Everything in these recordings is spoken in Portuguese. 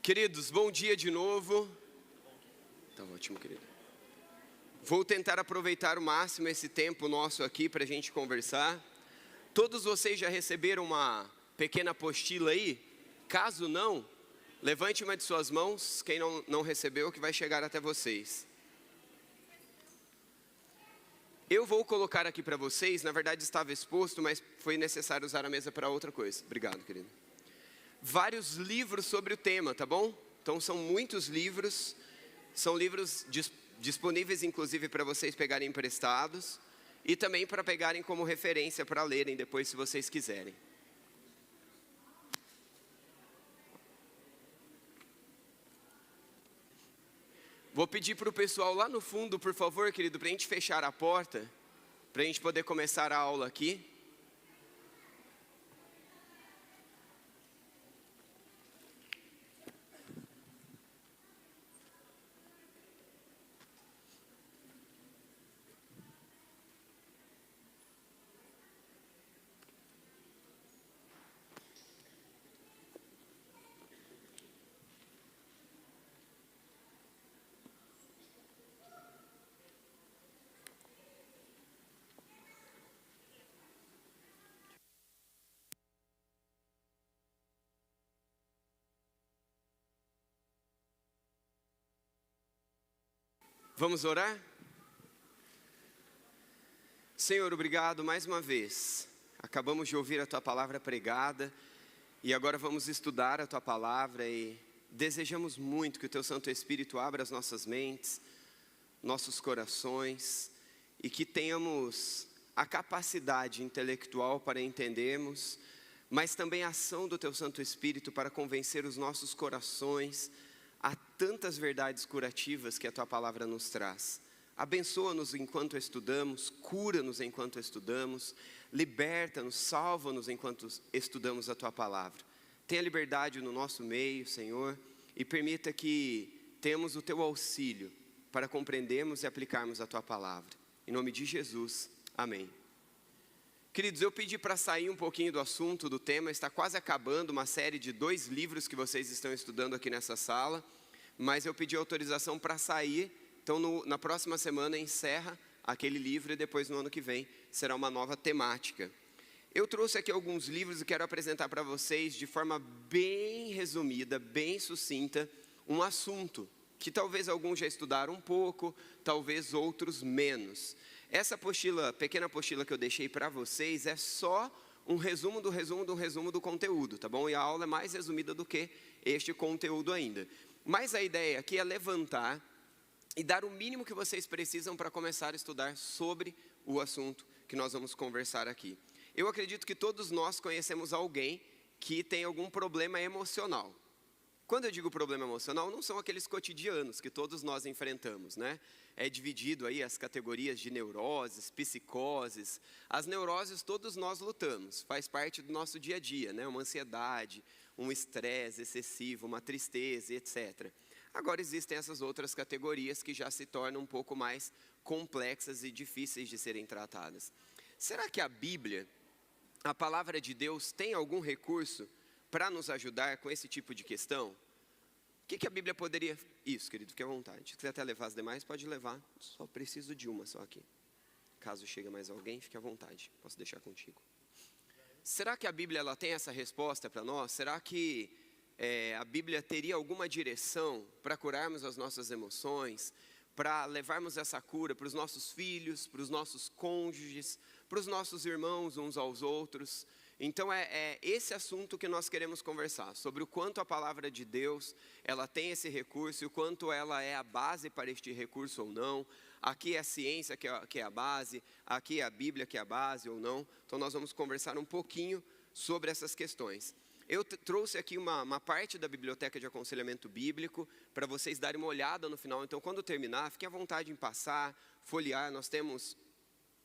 Queridos, bom dia de novo. Tá ótimo, querido. Vou tentar aproveitar o máximo esse tempo nosso aqui para a gente conversar. Todos vocês já receberam uma pequena apostila aí? Caso não, levante uma de suas mãos, quem não recebeu, que vai chegar até vocês. Eu vou colocar aqui para vocês, na verdade estava exposto, mas foi necessário usar a mesa para outra coisa. Obrigado, querido. Vários livros sobre o tema, tá bom? Então são muitos livros, são livros disponíveis inclusive para vocês pegarem emprestados e também para pegarem como referência para lerem depois se vocês quiserem. Vou pedir para o pessoal lá no fundo, por favor, querido, para a gente fechar a porta, para a gente poder começar a aula aqui. Vamos orar? Senhor, obrigado mais uma vez. Acabamos de ouvir a Tua palavra pregada e agora vamos estudar a Tua palavra e desejamos muito que o Teu Santo Espírito abra as nossas mentes, nossos corações e que tenhamos a capacidade intelectual para entendermos, mas também a ação do Teu Santo Espírito para convencer os nossos corações a tantas verdades curativas que a Tua palavra nos traz. Abençoa-nos enquanto estudamos, cura-nos enquanto estudamos, liberta-nos, salva-nos enquanto estudamos a Tua palavra. Tenha liberdade no nosso meio, Senhor, e permita que tenhamos o Teu auxílio para compreendermos e aplicarmos a Tua palavra. Em nome de Jesus, amém. Queridos, eu pedi para sair um pouquinho do assunto, do tema, está quase acabando uma série de 2 livros que vocês estão estudando aqui nessa sala, mas eu pedi autorização para sair, então na próxima semana encerra aquele livro e depois no ano que vem será uma nova temática. Eu trouxe aqui alguns livros e quero apresentar para vocês de forma bem resumida, bem sucinta, um assunto que talvez alguns já estudaram um pouco, talvez outros menos. Essa apostila, pequena apostila que eu deixei para vocês é só um resumo do conteúdo, tá bom? E a aula é mais resumida do que este conteúdo ainda. Mas a ideia aqui é levantar e dar o mínimo que vocês precisam para começar a estudar sobre o assunto que nós vamos conversar aqui. Eu acredito que todos nós conhecemos alguém que tem algum problema emocional. Quando eu digo problema emocional, não são aqueles cotidianos que todos nós enfrentamos, né? É dividido aí as categorias de neuroses, psicoses. As neuroses todos nós lutamos, faz parte do nosso dia a dia, né? Uma ansiedade, um estresse excessivo, uma tristeza, etc. Agora existem essas outras categorias que já se tornam um pouco mais complexas e difíceis de serem tratadas. Será que a Bíblia, a palavra de Deus, tem algum recurso para nos ajudar com esse tipo de questão? O que a Bíblia poderia... Isso, querido, fique à vontade. Se quiser até levar as demais, pode levar. Só preciso de uma só aqui. Caso chegue mais alguém, fique à vontade. Posso deixar contigo. Será que a Bíblia ela tem essa resposta para nós? Será que a Bíblia teria alguma direção para curarmos as nossas emoções? Para levarmos essa cura para os nossos filhos, para os nossos cônjuges, para os nossos irmãos uns aos outros? Então é esse assunto que nós queremos conversar, sobre o quanto a palavra de Deus, ela tem esse recurso, e o quanto ela é a base para este recurso ou não. Aqui é a ciência que é a base, aqui é a Bíblia que é a base ou não. Então nós vamos conversar um pouquinho sobre essas questões. Eu trouxe aqui uma parte da biblioteca de aconselhamento bíblico, para vocês darem uma olhada no final. Então quando terminar, fiquem à vontade em passar, folhear. Nós temos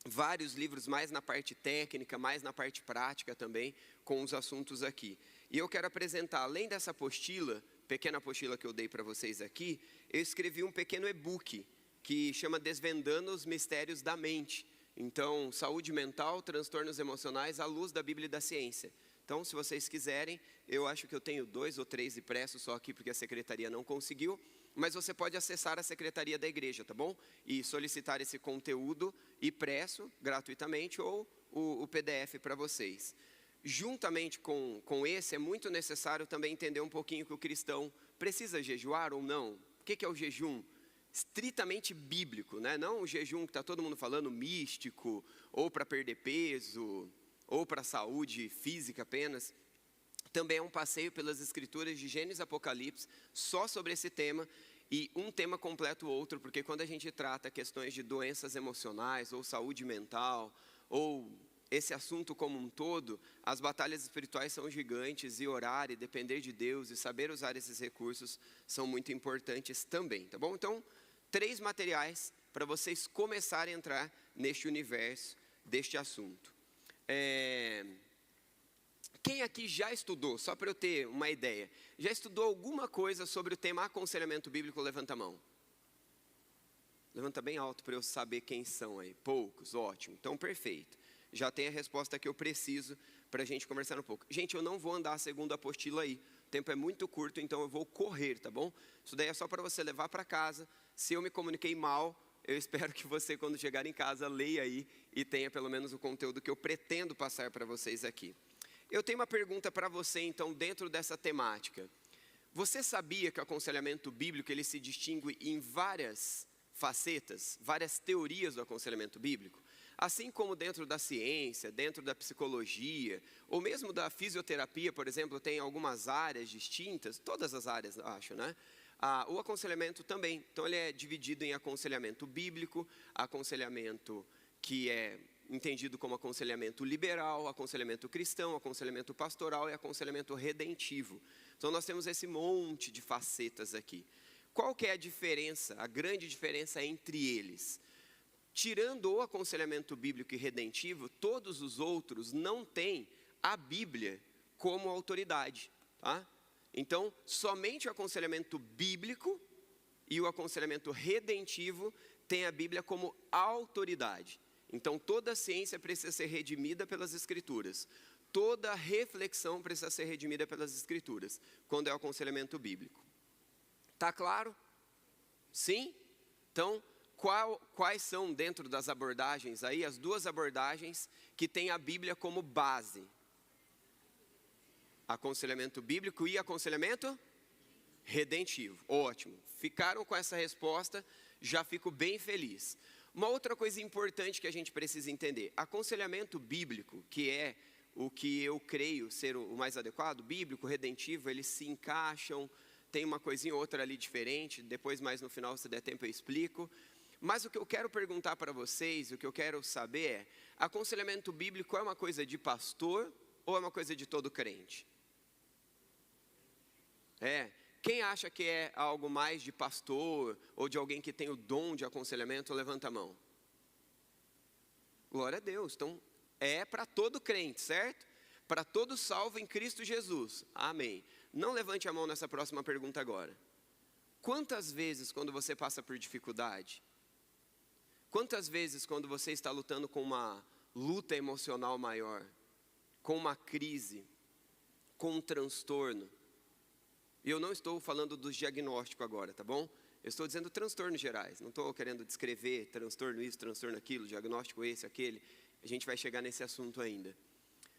vários livros mais na parte técnica, mais na parte prática também, com os assuntos aqui. E eu quero apresentar, além dessa apostila, pequena apostila que eu dei para vocês aqui, eu escrevi um pequeno e-book, que chama Desvendando os Mistérios da Mente. Então, saúde mental, transtornos emocionais à luz da Bíblia e da ciência. Então, se vocês quiserem, eu acho que eu tenho 2 ou 3 impressos só aqui, porque a secretaria não conseguiu. Mas você pode acessar a secretaria da igreja, tá bom? E solicitar esse conteúdo impresso gratuitamente ou o PDF para vocês. Juntamente com esse, é muito necessário também entender um pouquinho que o cristão precisa jejuar ou não. O que é o jejum? Estritamente bíblico, né? Não o jejum que está todo mundo falando, místico, ou para perder peso, ou para saúde física apenas. Também é um passeio pelas escrituras de Gênesis e Apocalipse, só sobre esse tema, e um tema completa o outro, porque quando a gente trata questões de doenças emocionais, ou saúde mental, ou esse assunto como um todo, as batalhas espirituais são gigantes, e orar, e depender de Deus, e saber usar esses recursos, são muito importantes também, tá bom? Então, 3 materiais para vocês começarem a entrar neste universo, deste assunto. Quem aqui já estudou, só para eu ter uma ideia, já estudou alguma coisa sobre o tema aconselhamento bíblico? Levanta a mão. Levanta bem alto para eu saber quem são aí. Poucos, ótimo. Então, perfeito. Já tem a resposta que eu preciso para a gente conversar um pouco. Gente, eu não vou andar segundo a apostila aí. O tempo é muito curto, então eu vou correr, tá bom? Isso daí é só para você levar para casa. Se eu me comuniquei mal, eu espero que você, quando chegar em casa, leia aí e tenha pelo menos o conteúdo que eu pretendo passar para vocês aqui. Eu tenho uma pergunta para você, então, dentro dessa temática. Você sabia que o aconselhamento bíblico ele se distingue em várias facetas, várias teorias do aconselhamento bíblico? Assim como dentro da ciência, dentro da psicologia, ou mesmo da fisioterapia, por exemplo, tem algumas áreas distintas, todas as áreas, acho, né? O aconselhamento também. Então, ele é dividido em aconselhamento bíblico, aconselhamento que é entendido como aconselhamento liberal, aconselhamento cristão, aconselhamento pastoral e aconselhamento redentivo. Então, nós temos esse monte de facetas aqui. Qual que é a diferença, a grande diferença entre eles? Tirando o aconselhamento bíblico e redentivo, todos os outros não têm a Bíblia como autoridade, tá? Então, somente o aconselhamento bíblico e o aconselhamento redentivo têm a Bíblia como autoridade. Então, toda ciência precisa ser redimida pelas Escrituras. Toda reflexão precisa ser redimida pelas Escrituras, quando é o aconselhamento bíblico. Tá claro? Sim? Então, quais são, dentro das abordagens aí, as 2 abordagens que têm a Bíblia como base? Aconselhamento bíblico e aconselhamento redentivo. Ótimo. Ficaram com essa resposta, já fico bem feliz. Uma outra coisa importante que a gente precisa entender, aconselhamento bíblico, que é o que eu creio ser o mais adequado, bíblico, redentivo, eles se encaixam, tem uma coisinha ou outra ali diferente, depois mais no final, se der tempo eu explico. Mas o que eu quero perguntar para vocês, o que eu quero saber é, aconselhamento bíblico é uma coisa de pastor ou é uma coisa de todo crente? Quem acha que é algo mais de pastor ou de alguém que tem o dom de aconselhamento, levanta a mão. Glória a Deus. Então, é para todo crente, certo? Para todo salvo em Cristo Jesus. Amém. Não levante a mão nessa próxima pergunta agora. Quantas vezes quando você passa por dificuldade, quantas vezes quando você está lutando com uma luta emocional maior, com uma crise, com um transtorno, e eu não estou falando dos diagnósticos agora, tá bom? Eu estou dizendo transtornos gerais, não estou querendo descrever transtorno isso, transtorno aquilo, diagnóstico esse, aquele. A gente vai chegar nesse assunto ainda.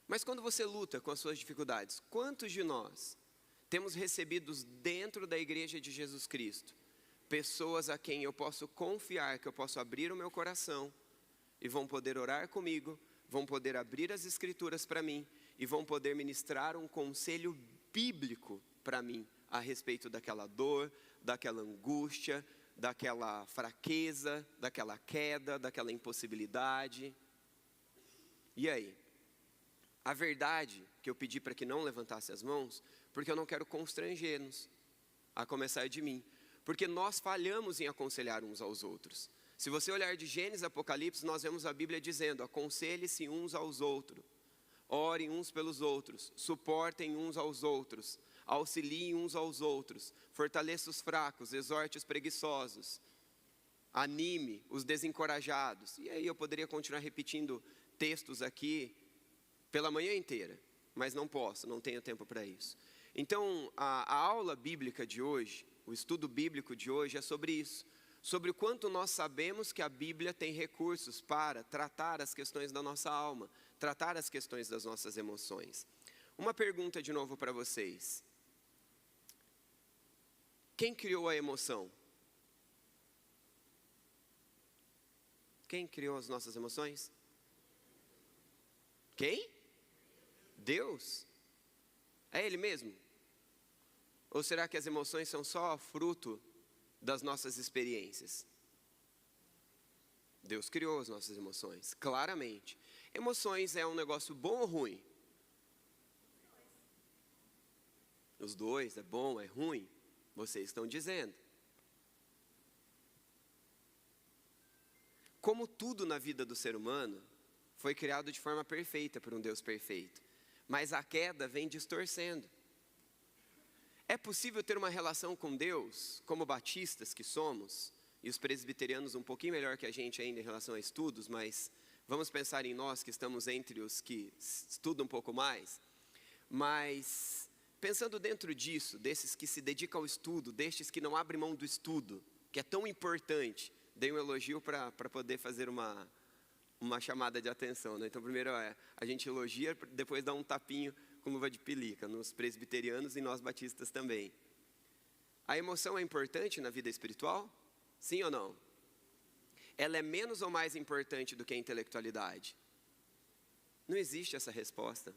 Mas quando você luta com as suas dificuldades, quantos de nós temos recebido dentro da igreja de Jesus Cristo pessoas a quem eu posso confiar, que eu posso abrir o meu coração e vão poder orar comigo, vão poder abrir as escrituras para mim e vão poder ministrar um conselho bíblico para mim a respeito daquela dor, daquela angústia, daquela fraqueza, daquela queda, daquela impossibilidade. E aí? A verdade que eu pedi para que não levantasse as mãos, porque eu não quero constrangê-los, a começar de mim. Porque nós falhamos em aconselhar uns aos outros. Se você olhar de Gênesis e Apocalipse, nós vemos a Bíblia dizendo, aconselhe-se uns aos outros, orem uns pelos outros, suportem uns aos outros, auxiliem uns aos outros, fortaleça os fracos, exorte os preguiçosos, anime os desencorajados. E aí eu poderia continuar repetindo textos aqui pela manhã inteira. mas não posso, não tenho tempo para isso. Então, a aula bíblica de hoje, o estudo bíblico de hoje é sobre isso. Sobre o quanto nós sabemos que a Bíblia tem recursos para tratar as questões da nossa alma, tratar as questões das nossas emoções. Uma pergunta de novo para vocês. Quem criou a emoção? Quem criou as nossas emoções? Quem? Deus? É Ele mesmo? Ou será que as emoções são só fruto das nossas experiências? Deus criou as nossas emoções, claramente. Emoções é um negócio bom ou ruim? Os dois, é bom, é ruim? Vocês estão dizendo. Como tudo na vida do ser humano, foi criado de forma perfeita por um Deus perfeito. Mas a queda vem distorcendo. É possível ter uma relação com Deus, como batistas que somos, e os presbiterianos um pouquinho melhor que a gente ainda em relação a estudos, mas vamos pensar em nós que estamos entre os que estudam um pouco mais. Mas pensando dentro disso, desses que se dedicam ao estudo, destes que não abrem mão do estudo, que é tão importante, dei um elogio para poder fazer uma chamada de atenção, né? Então primeiro a gente elogia, depois dá um tapinho com luva de pelica, nos presbiterianos e nós batistas também. A emoção é importante na vida espiritual? Sim ou não? Ela é menos ou mais importante do que a intelectualidade? Não existe essa resposta.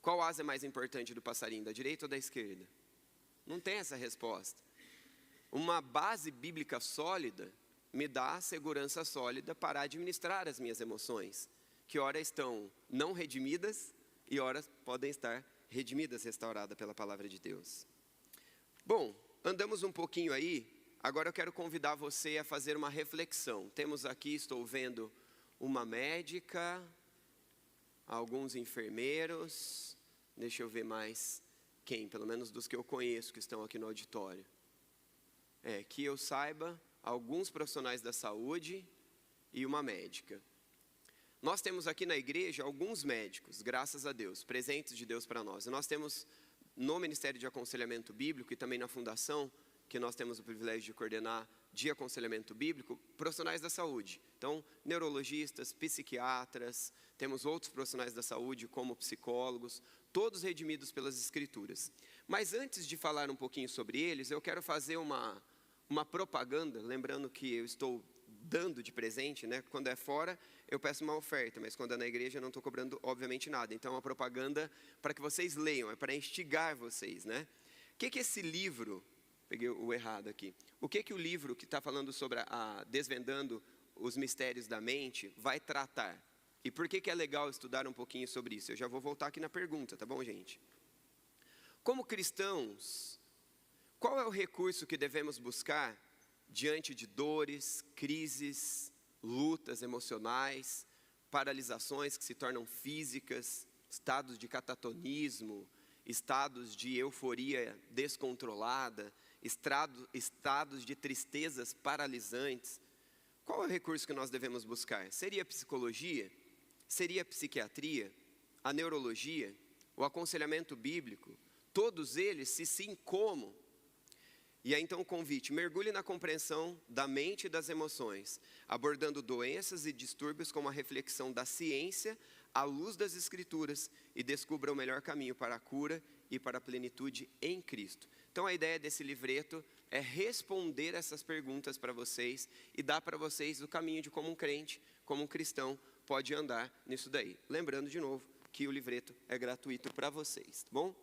Qual asa é mais importante do passarinho, da direita ou da esquerda? Não tem essa resposta. Uma base bíblica sólida me dá segurança sólida para administrar as minhas emoções, que ora estão não redimidas e ora podem estar redimidas, restauradas pela palavra de Deus. Bom, andamos um pouquinho aí, agora eu quero convidar você a fazer uma reflexão. Temos aqui, estou vendo, uma médica, alguns enfermeiros, deixa eu ver mais quem, pelo menos dos que eu conheço que estão aqui no auditório. Que eu saiba, alguns profissionais da saúde e uma médica. Nós temos aqui na igreja alguns médicos, graças a Deus, presentes de Deus para nós. E nós temos no Ministério de Aconselhamento Bíblico e também na Fundação, que nós temos o privilégio de coordenar de aconselhamento bíblico, profissionais da saúde. Então, neurologistas, psiquiatras, temos outros profissionais da saúde como psicólogos, todos redimidos pelas Escrituras. Mas antes de falar um pouquinho sobre eles, eu quero fazer uma propaganda, lembrando que eu estou dando de presente, né? Quando é fora, eu peço uma oferta, mas quando é na igreja, eu não estou cobrando, obviamente, nada. Então, é uma propaganda para que vocês leiam, é para instigar vocês, né? O que esse livro, peguei o errado aqui, o que o livro que está falando sobre desvendando os mistérios da mente vai tratar? E por que é legal estudar um pouquinho sobre isso? Eu já vou voltar aqui na pergunta, tá bom, gente? Como cristãos, qual é o recurso que devemos buscar diante de dores, crises, lutas emocionais, paralisações que se tornam físicas, estados de catatonismo, estados de euforia descontrolada, estados de tristezas paralisantes? Qual é o recurso que nós devemos buscar? Seria a psicologia? Seria a psiquiatria? A neurologia? O aconselhamento bíblico? Todos eles, se sim, como? E aí então o convite, mergulhe na compreensão da mente e das emoções, abordando doenças e distúrbios com uma reflexão da ciência à luz das Escrituras e descubra o melhor caminho para a cura e para a plenitude em Cristo. Então a ideia desse livreto é responder essas perguntas para vocês e dar para vocês o caminho de como um crente, como um cristão pode andar nisso daí. Lembrando de novo que o livreto é gratuito para vocês, tá bom?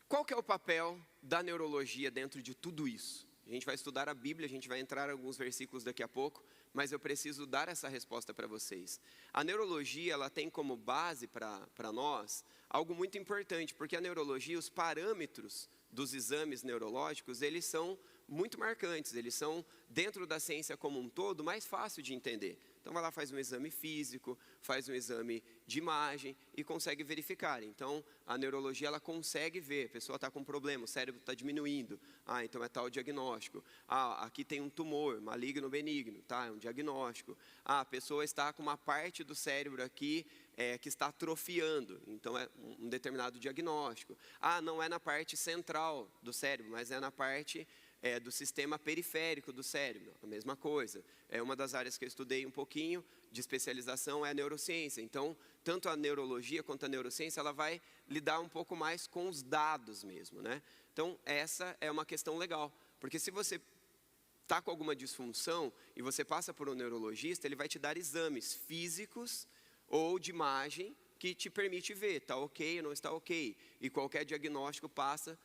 Qual que é o papel da neurologia dentro de tudo isso? A gente vai estudar a Bíblia, a gente vai entrar em alguns versículos daqui a pouco, mas eu preciso dar essa resposta para vocês. A neurologia, ela tem como base para nós algo muito importante, porque a neurologia, os parâmetros dos exames neurológicos, eles são muito marcantes, eles são, dentro da ciência como um todo, mais fácil de entender. Então vai lá, faz um exame físico, faz um exame de imagem e consegue verificar. Então a neurologia, ela consegue ver, a pessoa está com um problema, o cérebro está diminuindo, então é tal diagnóstico. Aqui tem um tumor, maligno ou benigno, tá? É um diagnóstico. A pessoa está com uma parte do cérebro aqui que está atrofiando, então é um determinado diagnóstico. Não é na parte central do cérebro, mas é na parte do sistema periférico do cérebro, a mesma coisa. É uma das áreas que eu estudei um pouquinho de especialização, é a neurociência. Então, tanto a neurologia quanto a neurociência, ela vai lidar um pouco mais com os dados mesmo, né? Então, essa é uma questão legal, porque se você está com alguma disfunção e você passa por um neurologista, ele vai te dar exames físicos ou de imagem que te permite ver, está ok ou não está ok. E qualquer diagnóstico passa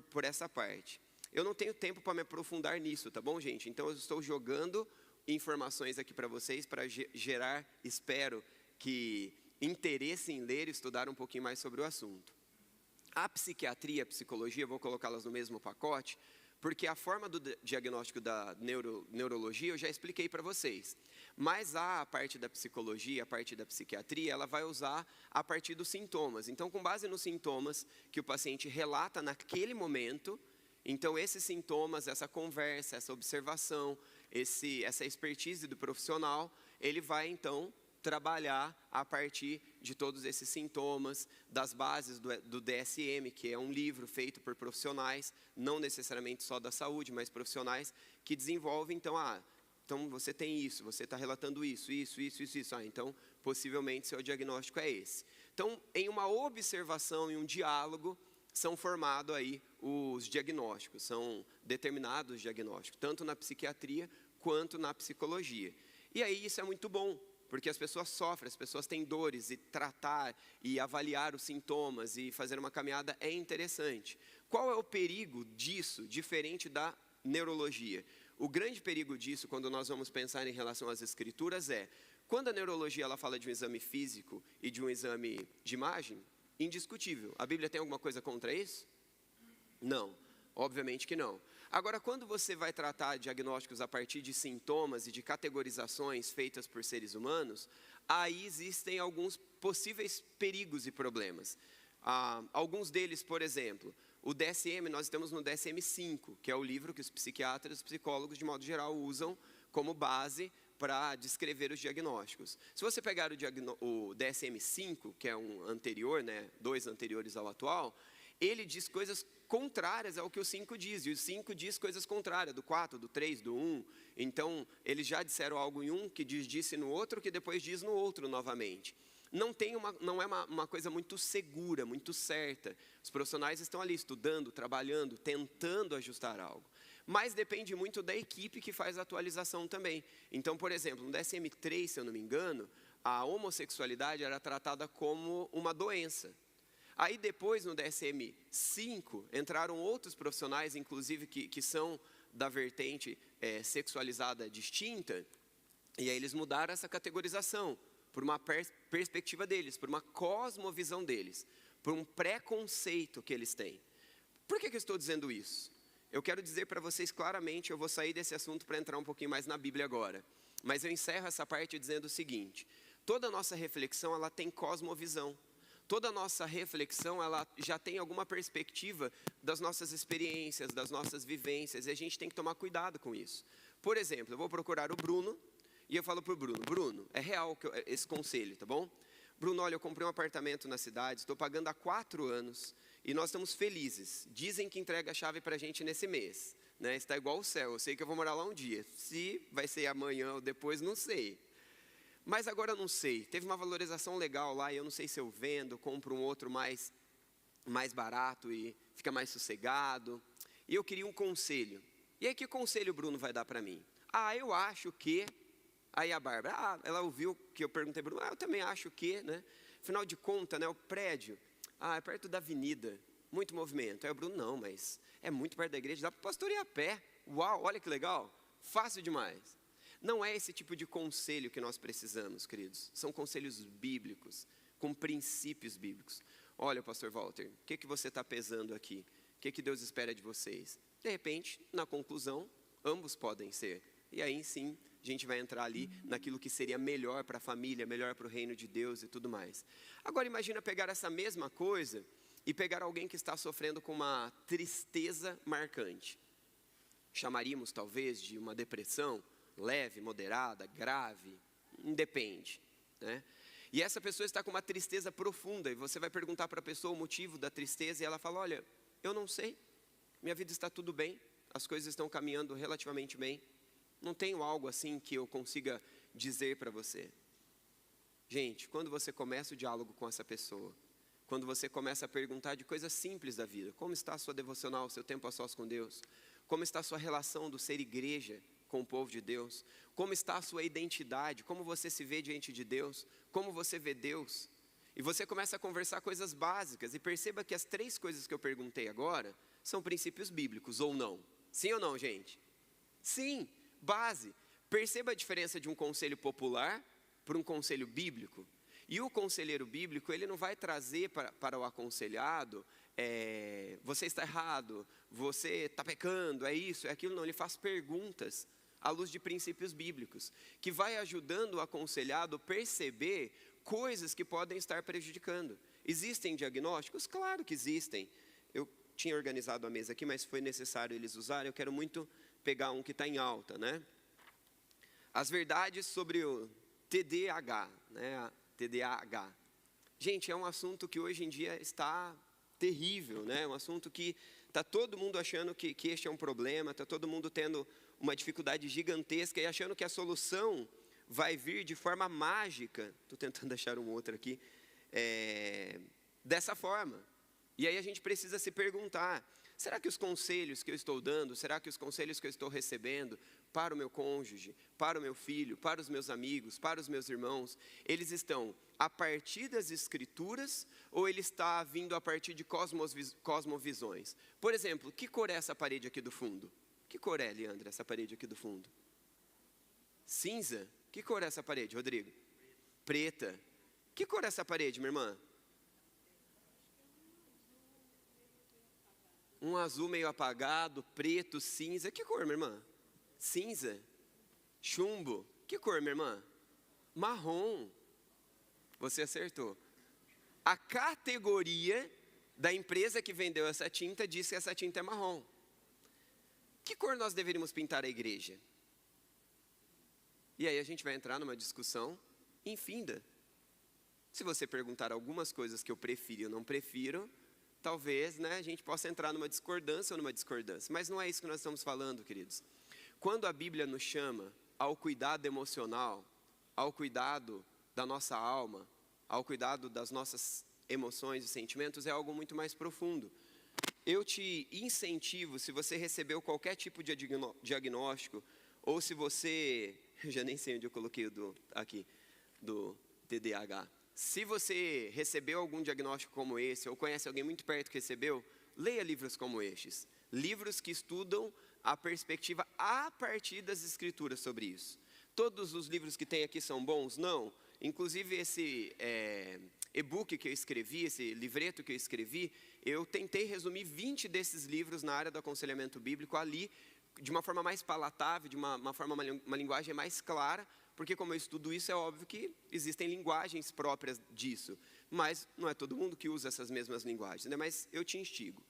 por essa parte. Eu não tenho tempo para me aprofundar nisso, tá bom, gente? Então, eu estou jogando informações aqui para vocês, para gerar, espero, que interesse em ler e estudar um pouquinho mais sobre o assunto. A psiquiatria e a psicologia, vou colocá-las no mesmo pacote, porque a forma do diagnóstico da neurologia eu já expliquei para vocês. Mas a parte da psicologia, a parte da psiquiatria, ela vai usar a partir dos sintomas. Então, com base nos sintomas que o paciente relata naquele momento, então esses sintomas, essa conversa, essa observação, essa expertise do profissional, ele vai então trabalhar a partir de todos esses sintomas, das bases do DSM, que é um livro feito por profissionais, não necessariamente só da saúde, mas profissionais que desenvolvem, então, então você tem isso, você está relatando isso. Então, possivelmente, seu diagnóstico é esse. Então, em uma observação e um diálogo, são formados aí os diagnósticos, são determinados os diagnósticos, tanto na psiquiatria quanto na psicologia. E aí isso é muito bom, porque as pessoas sofrem, as pessoas têm dores, e tratar e avaliar os sintomas e fazer uma caminhada é interessante. Qual é o perigo disso, diferente da neurologia? O grande perigo disso, quando nós vamos pensar em relação às escrituras, quando a neurologia ela fala de um exame físico e de um exame de imagem, indiscutível. A Bíblia tem alguma coisa contra isso? Não, obviamente que não. Agora, quando você vai tratar diagnósticos a partir de sintomas e de categorizações feitas por seres humanos, aí existem alguns possíveis perigos e problemas. Alguns deles, por exemplo, o DSM, nós estamos no DSM-5, que é o livro que os psiquiatras e os psicólogos, de modo geral, usam como base para descrever os diagnósticos. Se você pegar o DSM-5, que é um anterior, né, 2 anteriores ao atual, ele diz coisas contrárias ao que o 5 diz, e o 5 diz coisas contrárias, do 4, do 3, do 1. Então, eles já disseram algo em um, que disse no outro, que depois diz no outro novamente. Não é uma coisa muito segura, muito certa. Os profissionais estão ali estudando, trabalhando, tentando ajustar algo. Mas depende muito da equipe que faz a atualização também. Então, por exemplo, no DSM-3, se eu não me engano, a homossexualidade era tratada como uma doença. Aí depois, no DSM-5, entraram outros profissionais, inclusive que são da vertente sexualizada distinta, e aí eles mudaram essa categorização, por uma perspectiva deles, por uma cosmovisão deles, por um preconceito que eles têm. Por que eu estou dizendo isso? Eu quero dizer para vocês claramente, eu vou sair desse assunto para entrar um pouquinho mais na Bíblia agora, mas eu encerro essa parte dizendo o seguinte: toda a nossa reflexão, ela tem cosmovisão. Toda a nossa reflexão, ela já tem alguma perspectiva das nossas experiências, das nossas vivências, e a gente tem que tomar cuidado com isso. Por exemplo, eu vou procurar o Bruno, e eu falo para o Bruno: Bruno, é real esse conselho, tá bom? Bruno, olha, eu comprei um apartamento na cidade, estou pagando há 4 anos, e nós estamos felizes. Dizem que entrega a chave para a gente nesse mês, né? Está igual o céu, eu sei que eu vou morar lá um dia. Se vai ser amanhã ou depois, não sei. Mas agora eu não sei, teve uma valorização legal lá, e eu não sei se eu vendo, compro um outro mais barato e fica mais sossegado. E eu queria um conselho. E aí, que conselho o Bruno vai dar para mim? Eu acho que... Aí a Bárbara, ela ouviu que eu perguntei para o Bruno, eu também acho que, né? Afinal de contas, né, o prédio, é perto da avenida, muito movimento. Aí o Bruno, não, mas é muito perto da igreja, dá para pastorear a pé. Uau, olha que legal, fácil demais. Não é esse tipo de conselho que nós precisamos, queridos. São conselhos bíblicos, com princípios bíblicos. Olha, pastor Walter, o que você está pesando aqui? O que Deus espera de vocês? De repente, na conclusão, ambos podem ser. E aí sim, a gente vai entrar ali naquilo que seria melhor para a família, melhor para o reino de Deus e tudo mais. Agora imagina pegar essa mesma coisa e pegar alguém que está sofrendo com uma tristeza marcante. Chamaríamos talvez de uma depressão leve, moderada, grave, independe, né? E essa pessoa está com uma tristeza profunda, e você vai perguntar para a pessoa o motivo da tristeza, e ela fala, olha, eu não sei, minha vida está tudo bem, as coisas estão caminhando relativamente bem, não tenho algo assim que eu consiga dizer para você. Gente, quando você começa o diálogo com essa pessoa, quando você começa a perguntar de coisas simples da vida, como está a sua devocional, seu tempo a sós com Deus, como está a sua relação do ser igreja com o povo de Deus, como está a sua identidade, como você se vê diante de Deus, como você vê Deus, e você começa a conversar coisas básicas, e perceba que as 3 coisas que eu perguntei agora, são princípios bíblicos, ou não? Sim ou não, gente? Sim, base. Perceba a diferença de um conselho popular para um conselho bíblico. E o conselheiro bíblico, ele não vai trazer para o aconselhado, você está errado, você está pecando, é isso, é aquilo, não. Ele faz perguntas à luz de princípios bíblicos, que vai ajudando o aconselhado a perceber coisas que podem estar prejudicando. Existem diagnósticos? Claro que existem. Eu tinha organizado a mesa aqui, mas foi necessário eles usarem. Eu quero muito pegar um que está em alta, né? As verdades sobre o TDAH, né? TDAH. Gente, é um assunto que hoje em dia está terrível, né? É um assunto que está todo mundo achando que este é um problema, está todo mundo tendo uma dificuldade gigantesca e achando que a solução vai vir de forma mágica. Estou tentando achar um outro aqui. Dessa forma. E aí a gente precisa se perguntar, será que os conselhos que eu estou dando, será que os conselhos que eu estou recebendo para o meu cônjuge, para o meu filho, para os meus amigos, para os meus irmãos, eles estão a partir das escrituras ou ele está vindo a partir de cosmovisões? Por exemplo, que cor é essa parede aqui do fundo? Que cor é, Leandro, essa parede aqui do fundo? Cinza? Que cor é essa parede, Rodrigo? Preta. Que cor é essa parede, minha irmã? Um azul meio apagado, preto, cinza. Que cor, minha irmã? Cinza. Chumbo. Que cor, minha irmã? Marrom. Você acertou. A categoria da empresa que vendeu essa tinta diz que essa tinta é marrom. Que cor nós deveríamos pintar a igreja? E aí a gente vai entrar numa discussão infinda. Se você perguntar algumas coisas que eu prefiro e eu não prefiro, talvez, né, a gente possa entrar numa discordância ou numa discordância. Mas não é isso que nós estamos falando, queridos. Quando a Bíblia nos chama ao cuidado emocional, ao cuidado da nossa alma, ao cuidado das nossas emoções e sentimentos, é algo muito mais profundo. Eu te incentivo, se você recebeu qualquer tipo de diagnóstico, ou se você, eu já nem sei onde eu coloquei do TDAH. Se você recebeu algum diagnóstico como esse, ou conhece alguém muito perto que recebeu, leia livros como estes. Livros que estudam a perspectiva a partir das escrituras sobre isso. Todos os livros que tem aqui são bons? Não. Inclusive esse e-book que eu escrevi, esse livreto que eu escrevi, eu tentei resumir 20 desses livros na área do aconselhamento bíblico ali, de uma forma mais palatável, de uma linguagem mais clara, porque como eu estudo isso, é óbvio que existem linguagens próprias disso, mas não é todo mundo que usa essas mesmas linguagens, né? Mas eu te instigo.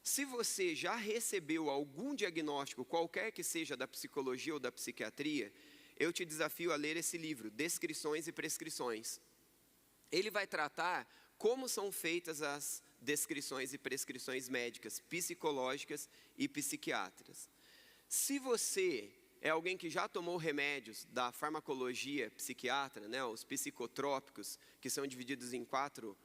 Se você já recebeu algum diagnóstico, qualquer que seja da psicologia ou da psiquiatria, eu te desafio a ler esse livro, Descrições e Prescrições. Ele vai tratar como são feitas as descrições e prescrições médicas, psicológicas e psiquiátricas. Se você é alguém que já tomou remédios da farmacologia psiquiatra, né, os psicotrópicos, que são divididos em 4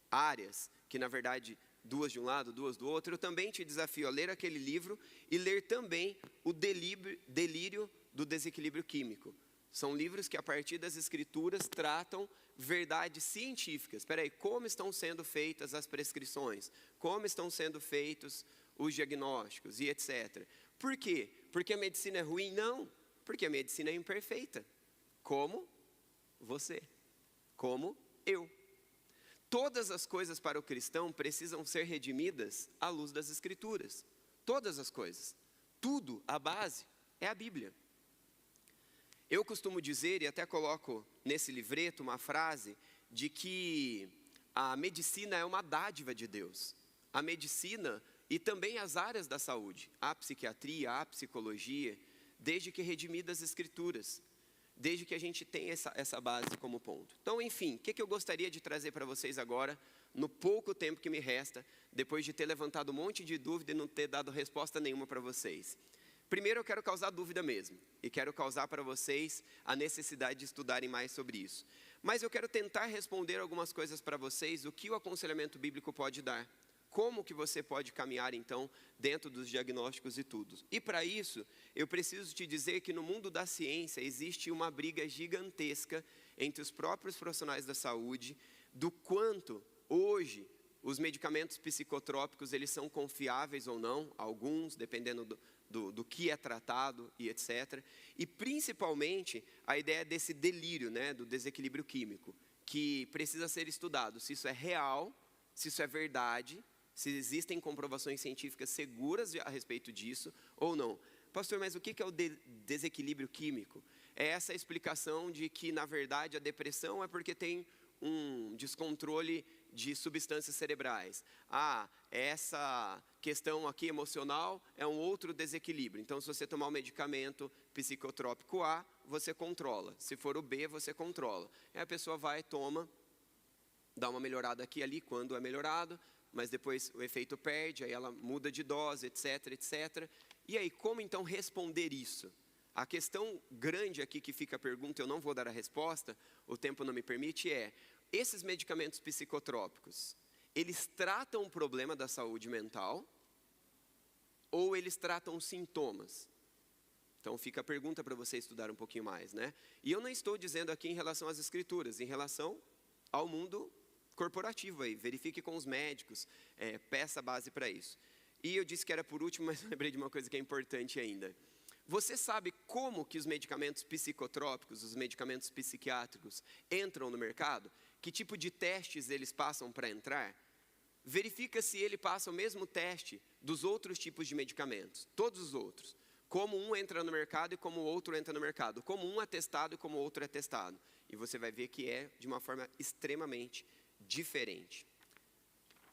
áreas, que na verdade 2 de um lado, 2 do outro, eu também te desafio a ler aquele livro e ler também o Delírio do Desequilíbrio Químico. São livros que a partir das escrituras tratam verdades científicas. Espera aí, como estão sendo feitas as prescrições? Como estão sendo feitos os diagnósticos e etc. Por quê? Porque a medicina é ruim? Não, porque a medicina é imperfeita. Como você, como eu. Todas as coisas para o cristão precisam ser redimidas à luz das escrituras. Todas as coisas. Tudo, a base, é a Bíblia. Eu costumo dizer, e até coloco nesse livreto uma frase, de que a medicina é uma dádiva de Deus. A medicina e também as áreas da saúde, a psiquiatria, a psicologia, desde que redimidas as escrituras. desde que a gente tenha essa base como ponto. Então, enfim, o que eu gostaria de trazer para vocês agora, no pouco tempo que me resta, depois de ter levantado um monte de dúvida e não ter dado resposta nenhuma para vocês. Primeiro eu quero causar dúvida mesmo, e quero causar para vocês a necessidade de estudarem mais sobre isso. Mas eu quero tentar responder algumas coisas para vocês, o que o aconselhamento bíblico pode dar. Como que você pode caminhar, então, dentro dos diagnósticos e tudo. E para isso, eu preciso te dizer que no mundo da ciência existe uma briga gigantesca entre os próprios profissionais da saúde, do quanto, hoje, os medicamentos psicotrópicos, eles são confiáveis ou não, alguns, dependendo do que é tratado e etc. E, principalmente, a ideia desse delírio, né, do desequilíbrio químico, que precisa ser estudado, se isso é real, se isso é verdade, se existem comprovações científicas seguras a respeito disso ou não. Pastor, mas o que é o desequilíbrio químico? É essa explicação de que, na verdade, a depressão é porque tem um descontrole de substâncias cerebrais. Essa questão aqui emocional é um outro desequilíbrio. Então, se você tomar o medicamento psicotrópico A, você controla. Se for o B, você controla. Aí a pessoa vai, toma, dá uma melhorada aqui e ali, quando é melhorado, mas depois o efeito perde, aí ela muda de dose, etc, etc. E aí, como então responder isso? A questão grande aqui que fica a pergunta, eu não vou dar a resposta, o tempo não me permite, é: esses medicamentos psicotrópicos, eles tratam o problema da saúde mental ou eles tratam os sintomas? Então fica a pergunta para você estudar um pouquinho mais, né? E eu não estou dizendo aqui em relação às escrituras, em relação ao mundo corporativo aí, verifique com os médicos, peça base para isso. E eu disse que era por último, mas lembrei de uma coisa que é importante ainda. Você sabe como que os medicamentos psicotrópicos, os medicamentos psiquiátricos entram no mercado? Que tipo de testes eles passam para entrar? Verifica se ele passa o mesmo teste dos outros tipos de medicamentos, todos os outros. Como um entra no mercado e como o outro entra no mercado. Como um é testado e como o outro é testado. E você vai ver que é de uma forma extremamente diferente.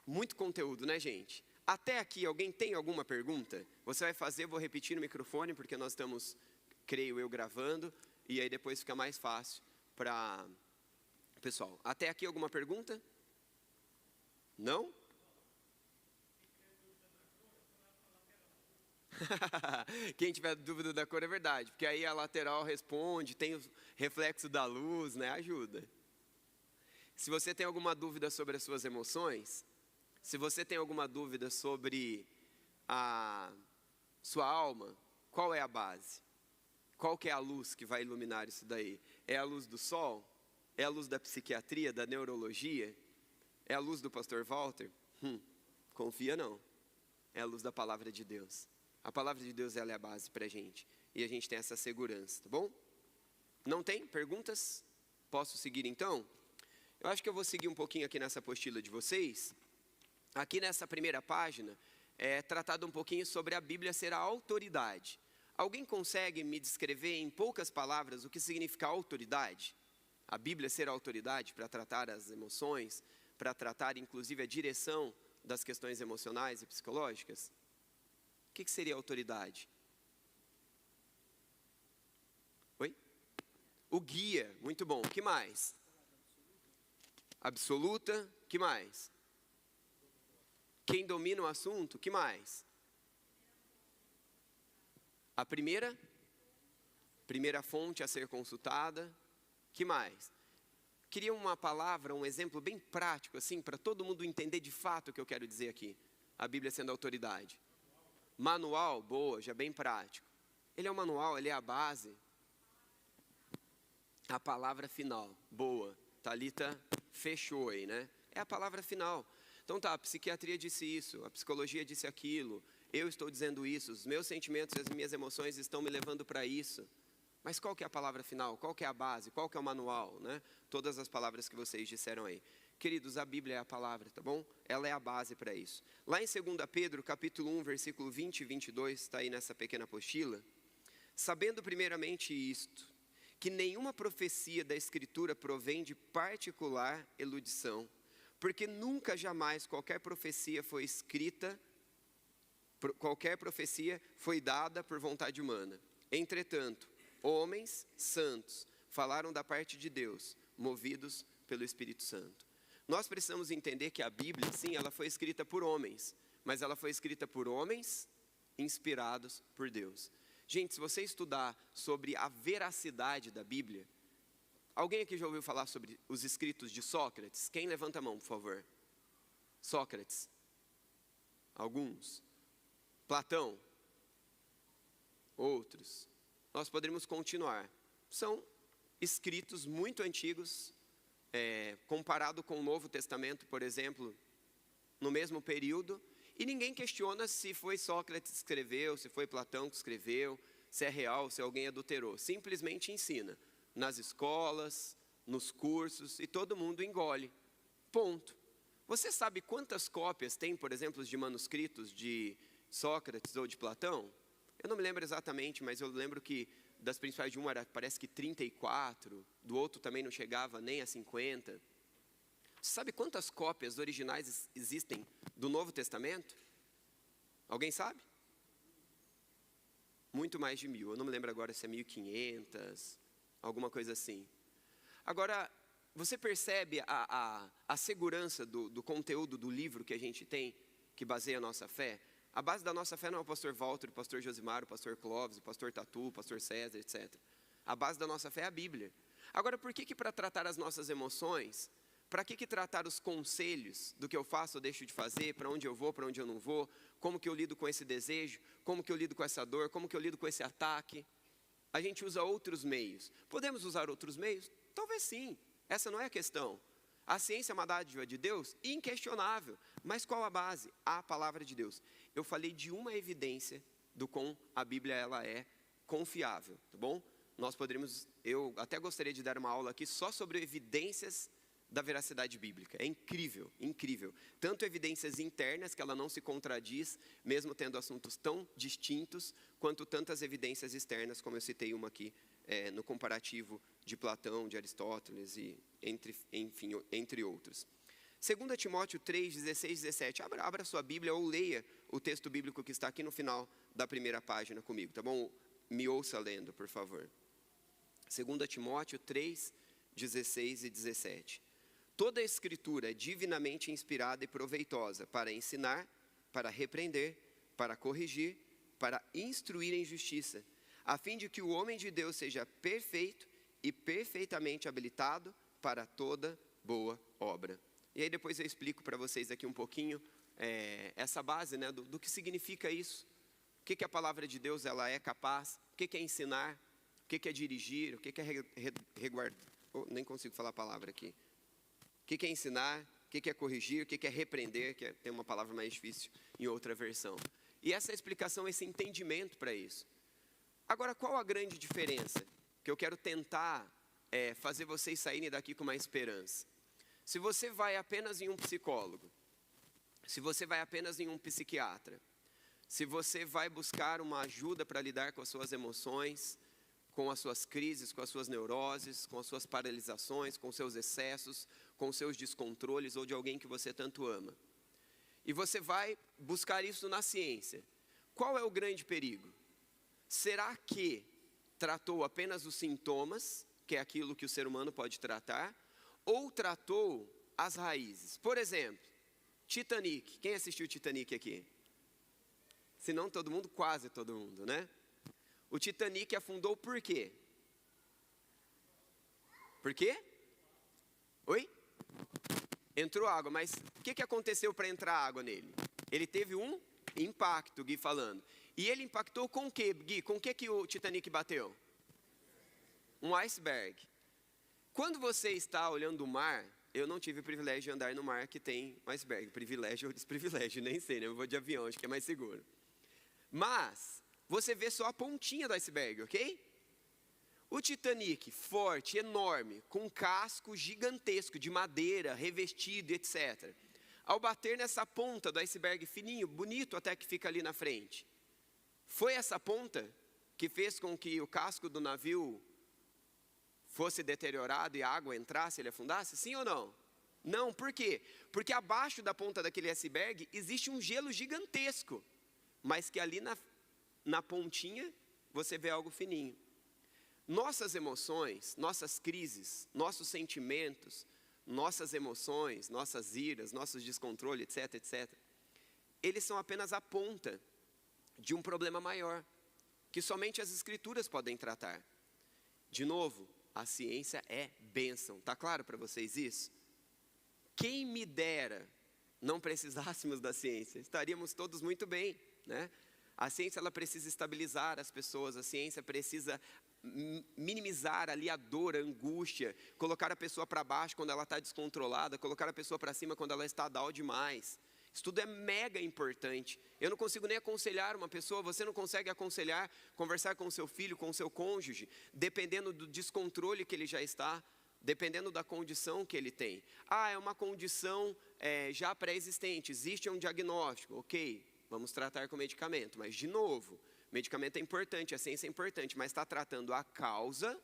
Muito conteúdo, né, gente? Até aqui, alguém tem alguma pergunta? Você vai fazer, vou repetir no microfone, porque nós estamos, creio eu, gravando, e aí depois fica mais fácil para o pessoal. Até aqui alguma pergunta? Não? Quem tiver dúvida da cor é verdade, porque aí a lateral responde, tem o reflexo da luz, né? Ajuda. Se você tem alguma dúvida sobre as suas emoções, se você tem alguma dúvida sobre a sua alma, qual é a base? Qual que é a luz que vai iluminar isso daí? É a luz do sol? É a luz da psiquiatria, da neurologia? É a luz do pastor Walter? Confia não. É a luz da palavra de Deus. A palavra de Deus, ela é a base para a gente. E a gente tem essa segurança, tá bom? Não tem perguntas? Posso seguir então? Eu acho que eu vou seguir um pouquinho aqui nessa apostila de vocês. Aqui nessa primeira página, é tratado um pouquinho sobre a Bíblia ser a autoridade. Alguém consegue me descrever em poucas palavras o que significa autoridade? A Bíblia ser a autoridade para tratar as emoções, para tratar inclusive a direção das questões emocionais e psicológicas? O que seria autoridade? Oi? O guia, muito bom. O que mais? Absoluta, o que mais? Quem domina o assunto, o que mais? A primeira fonte a ser consultada, o que mais? Queria uma palavra, um exemplo bem prático, assim, para todo mundo entender de fato o que eu quero dizer aqui. A Bíblia sendo autoridade. Manual, boa, já bem prático. Ele é um manual, ele é a base. A palavra final, boa. Thalita fechou aí, né? É a palavra final. Então tá, a psiquiatria disse isso, a psicologia disse aquilo, eu estou dizendo isso, os meus sentimentos e as minhas emoções estão me levando para isso. Mas qual que é a palavra final? Qual que é a base? Qual que é o manual, né? Todas as palavras que vocês disseram aí. Queridos, a Bíblia é a palavra, tá bom? Ela é a base para isso. Lá em 2 Pedro, capítulo 1, versículo 20 e 22, está aí nessa pequena apostila. Sabendo primeiramente isto, que nenhuma profecia da Escritura provém de particular eludição, porque nunca jamais qualquer profecia foi escrita, qualquer profecia foi dada por vontade humana. Entretanto, homens santos, falaram da parte de Deus, movidos pelo Espírito Santo. Nós precisamos entender que a Bíblia, sim, ela foi escrita por homens, mas ela foi escrita por homens inspirados por Deus. Gente, se você estudar sobre a veracidade da Bíblia, alguém aqui já ouviu falar sobre os escritos de Sócrates? Quem levanta a mão, por favor? Sócrates. Alguns. Platão. Outros. Nós poderíamos continuar. São escritos muito antigos, comparado com o Novo Testamento, por exemplo, no mesmo período, e ninguém questiona se foi Sócrates que escreveu, se foi Platão que escreveu, se é real, se alguém adulterou. Simplesmente ensina nas escolas, nos cursos, e todo mundo engole. Ponto. Você sabe quantas cópias tem, por exemplo, de manuscritos de Sócrates ou de Platão? Eu não me lembro exatamente, mas eu lembro que das principais de um era, parece que 34, do outro também não chegava nem a 50. Você sabe quantas cópias originais existem do Novo Testamento? Alguém sabe? Muito mais de 1000, eu não me lembro agora se é 1500, alguma coisa assim. Agora, você percebe a segurança do conteúdo do livro que a gente tem, que baseia a nossa fé? A base da nossa fé não é o pastor Walter, o pastor Josimar, o pastor Clóvis, o pastor Tatu, o pastor César, etc. A base da nossa fé é a Bíblia. Agora, por que para tratar as nossas emoções, para que tratar os conselhos do que eu faço ou deixo de fazer, para onde eu vou, para onde eu não vou, como que eu lido com esse desejo, como que eu lido com essa dor, como que eu lido com esse ataque? A gente usa outros meios. Podemos usar outros meios? Talvez sim, essa não é a questão. A ciência é uma dádiva de Deus? Inquestionável. Mas qual a base? A palavra de Deus. Eu falei de uma evidência do quão a Bíblia ela é confiável, tá bom? Nós poderíamos, eu até gostaria de dar uma aula aqui só sobre evidências da veracidade bíblica. É incrível, incrível. Tanto evidências internas, que ela não se contradiz, mesmo tendo assuntos tão distintos, quanto tantas evidências externas, como eu citei uma aqui, no comparativo de Platão, de Aristóteles, e entre outros. 2 Timóteo 3, 16, 17. Abra sua Bíblia ou leia o texto bíblico que está aqui no final da primeira página comigo, tá bom? Me ouça lendo, por favor. 2 Timóteo 3, 16 e 17. Toda a Escritura é divinamente inspirada e proveitosa para ensinar, para repreender, para corrigir, para instruir em justiça, a fim de que o homem de Deus seja perfeito e perfeitamente habilitado para toda boa obra. E aí depois eu explico para vocês aqui um pouquinho essa base, né, do que significa isso. O que a palavra de Deus ela é capaz, o que é ensinar, o que é dirigir, o que é reguardar. Nem consigo falar a palavra aqui. O que é ensinar, o que é corrigir, o que é repreender, que tem uma palavra mais difícil em outra versão. E essa explicação, esse entendimento para isso. Agora, qual a grande diferença? Que eu quero tentar fazer vocês saírem daqui com uma esperança. Se você vai apenas em um psicólogo, se você vai apenas em um psiquiatra, se você vai buscar uma ajuda para lidar com as suas emoções, com as suas crises, com as suas neuroses, com as suas paralisações, com os seus excessos, com os seus descontroles ou de alguém que você tanto ama. E você vai buscar isso na ciência. Qual é o grande perigo? Será que tratou apenas os sintomas, que é aquilo que o ser humano pode tratar, ou tratou as raízes? Por exemplo, Titanic. Quem assistiu Titanic aqui? Se não todo mundo, quase todo mundo, né? O Titanic afundou por quê? Por quê? Oi? Entrou água, mas o que aconteceu para entrar água nele? Ele teve um impacto, Gui falando. E ele impactou com o quê, Gui? Com o que o Titanic bateu? Um iceberg. Quando você está olhando o mar, eu não tive o privilégio de andar no mar que tem um iceberg. Privilégio ou desprivilégio, nem sei, né? Eu vou de avião, acho que é mais seguro. Mas você vê só a pontinha do iceberg, ok? O Titanic, forte, enorme, com um casco gigantesco de madeira, revestido, etc. Ao bater nessa ponta do iceberg fininho, bonito até que fica ali na frente, foi essa ponta que fez com que o casco do navio fosse deteriorado e a água entrasse e ele afundasse? Sim ou não? Não, por quê? Porque abaixo da ponta daquele iceberg existe um gelo gigantesco, mas que ali na pontinha você vê algo fininho. nossas emoções, nossas crises, nossos sentimentos, nossas emoções, nossas iras, nossos descontroles, etc, etc, eles são apenas a ponta de um problema maior, que somente as Escrituras podem tratar. De novo, a ciência é bênção. Está claro para vocês isso? Quem me dera não precisássemos da ciência, estaríamos todos muito bem, né? A ciência, ela precisa estabilizar as pessoas, a ciência precisa minimizar ali a dor, a angústia, colocar a pessoa para baixo quando ela está descontrolada, colocar a pessoa para cima quando ela está down demais. Isso tudo é mega importante. Eu não consigo nem aconselhar uma pessoa, você não consegue aconselhar, conversar com o seu filho, com o seu cônjuge, dependendo do descontrole que ele já está, dependendo da condição que ele tem. É uma condição já pré-existente, existe um diagnóstico, ok, vamos tratar com medicamento. Mas, de novo, medicamento é importante, a ciência é importante, mas está tratando a causa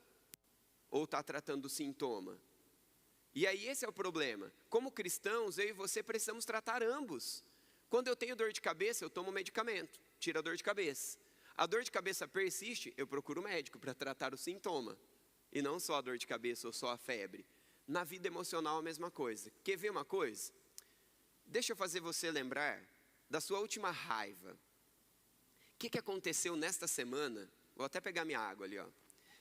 ou está tratando o sintoma? E aí esse é o problema. Como cristãos, eu e você precisamos tratar ambos. Quando eu tenho dor de cabeça, eu tomo medicamento, tira a dor de cabeça. A dor de cabeça persiste, eu procuro o médico para tratar o sintoma. E não só a dor de cabeça ou só a febre. Na vida emocional a mesma coisa. Quer ver uma coisa? Deixa eu fazer você lembrar da sua última raiva. O que aconteceu nesta semana? Vou até pegar minha água ali, ó. O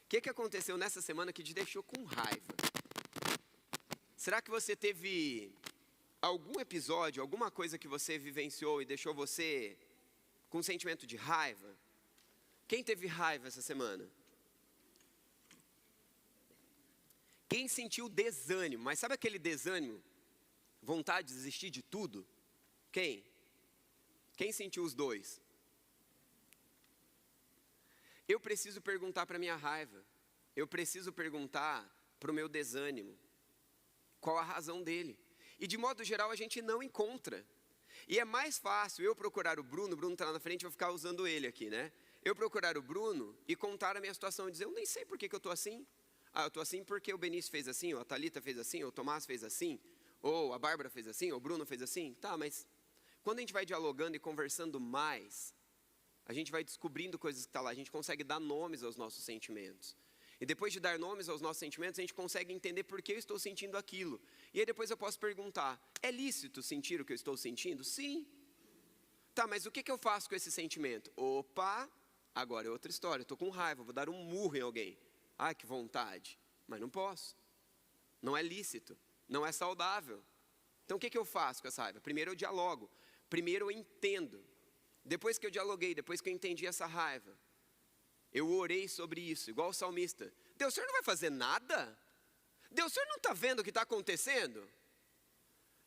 que aconteceu nessa semana que te deixou com raiva? Será que você teve algum episódio, alguma coisa que você vivenciou e deixou você com um sentimento de raiva? Quem teve raiva essa semana? Quem sentiu desânimo? Mas sabe aquele desânimo? Vontade de desistir de tudo? Quem? Quem sentiu os dois? Eu preciso perguntar para a minha raiva. Eu preciso perguntar para o meu desânimo. Qual a razão dele? E de modo geral a gente não encontra. E é mais fácil eu procurar o Bruno está lá na frente, eu vou ficar usando ele aqui, né? Eu procurar o Bruno e contar a minha situação e dizer, eu nem sei por que eu estou assim. Eu estou assim porque o Benício fez assim, ou a Thalita fez assim, ou o Tomás fez assim, ou a Bárbara fez assim, ou o Bruno fez assim. Tá, mas quando a gente vai dialogando e conversando mais, a gente vai descobrindo coisas que estão lá, a gente consegue dar nomes aos nossos sentimentos. E depois de dar nomes aos nossos sentimentos, a gente consegue entender por que eu estou sentindo aquilo. E aí depois eu posso perguntar, é lícito sentir o que eu estou sentindo? Sim. Tá, mas o que eu faço com esse sentimento? Opa, agora é outra história, eu estou com raiva, vou dar um murro em alguém. Que vontade, mas não posso. Não é lícito, não é saudável. Então o que eu faço com essa raiva? Primeiro eu dialogo, primeiro eu entendo. Depois que eu dialoguei, depois que eu entendi essa raiva, eu orei sobre isso, igual o salmista. Deus, o Senhor não vai fazer nada? Deus, o Senhor não está vendo o que está acontecendo?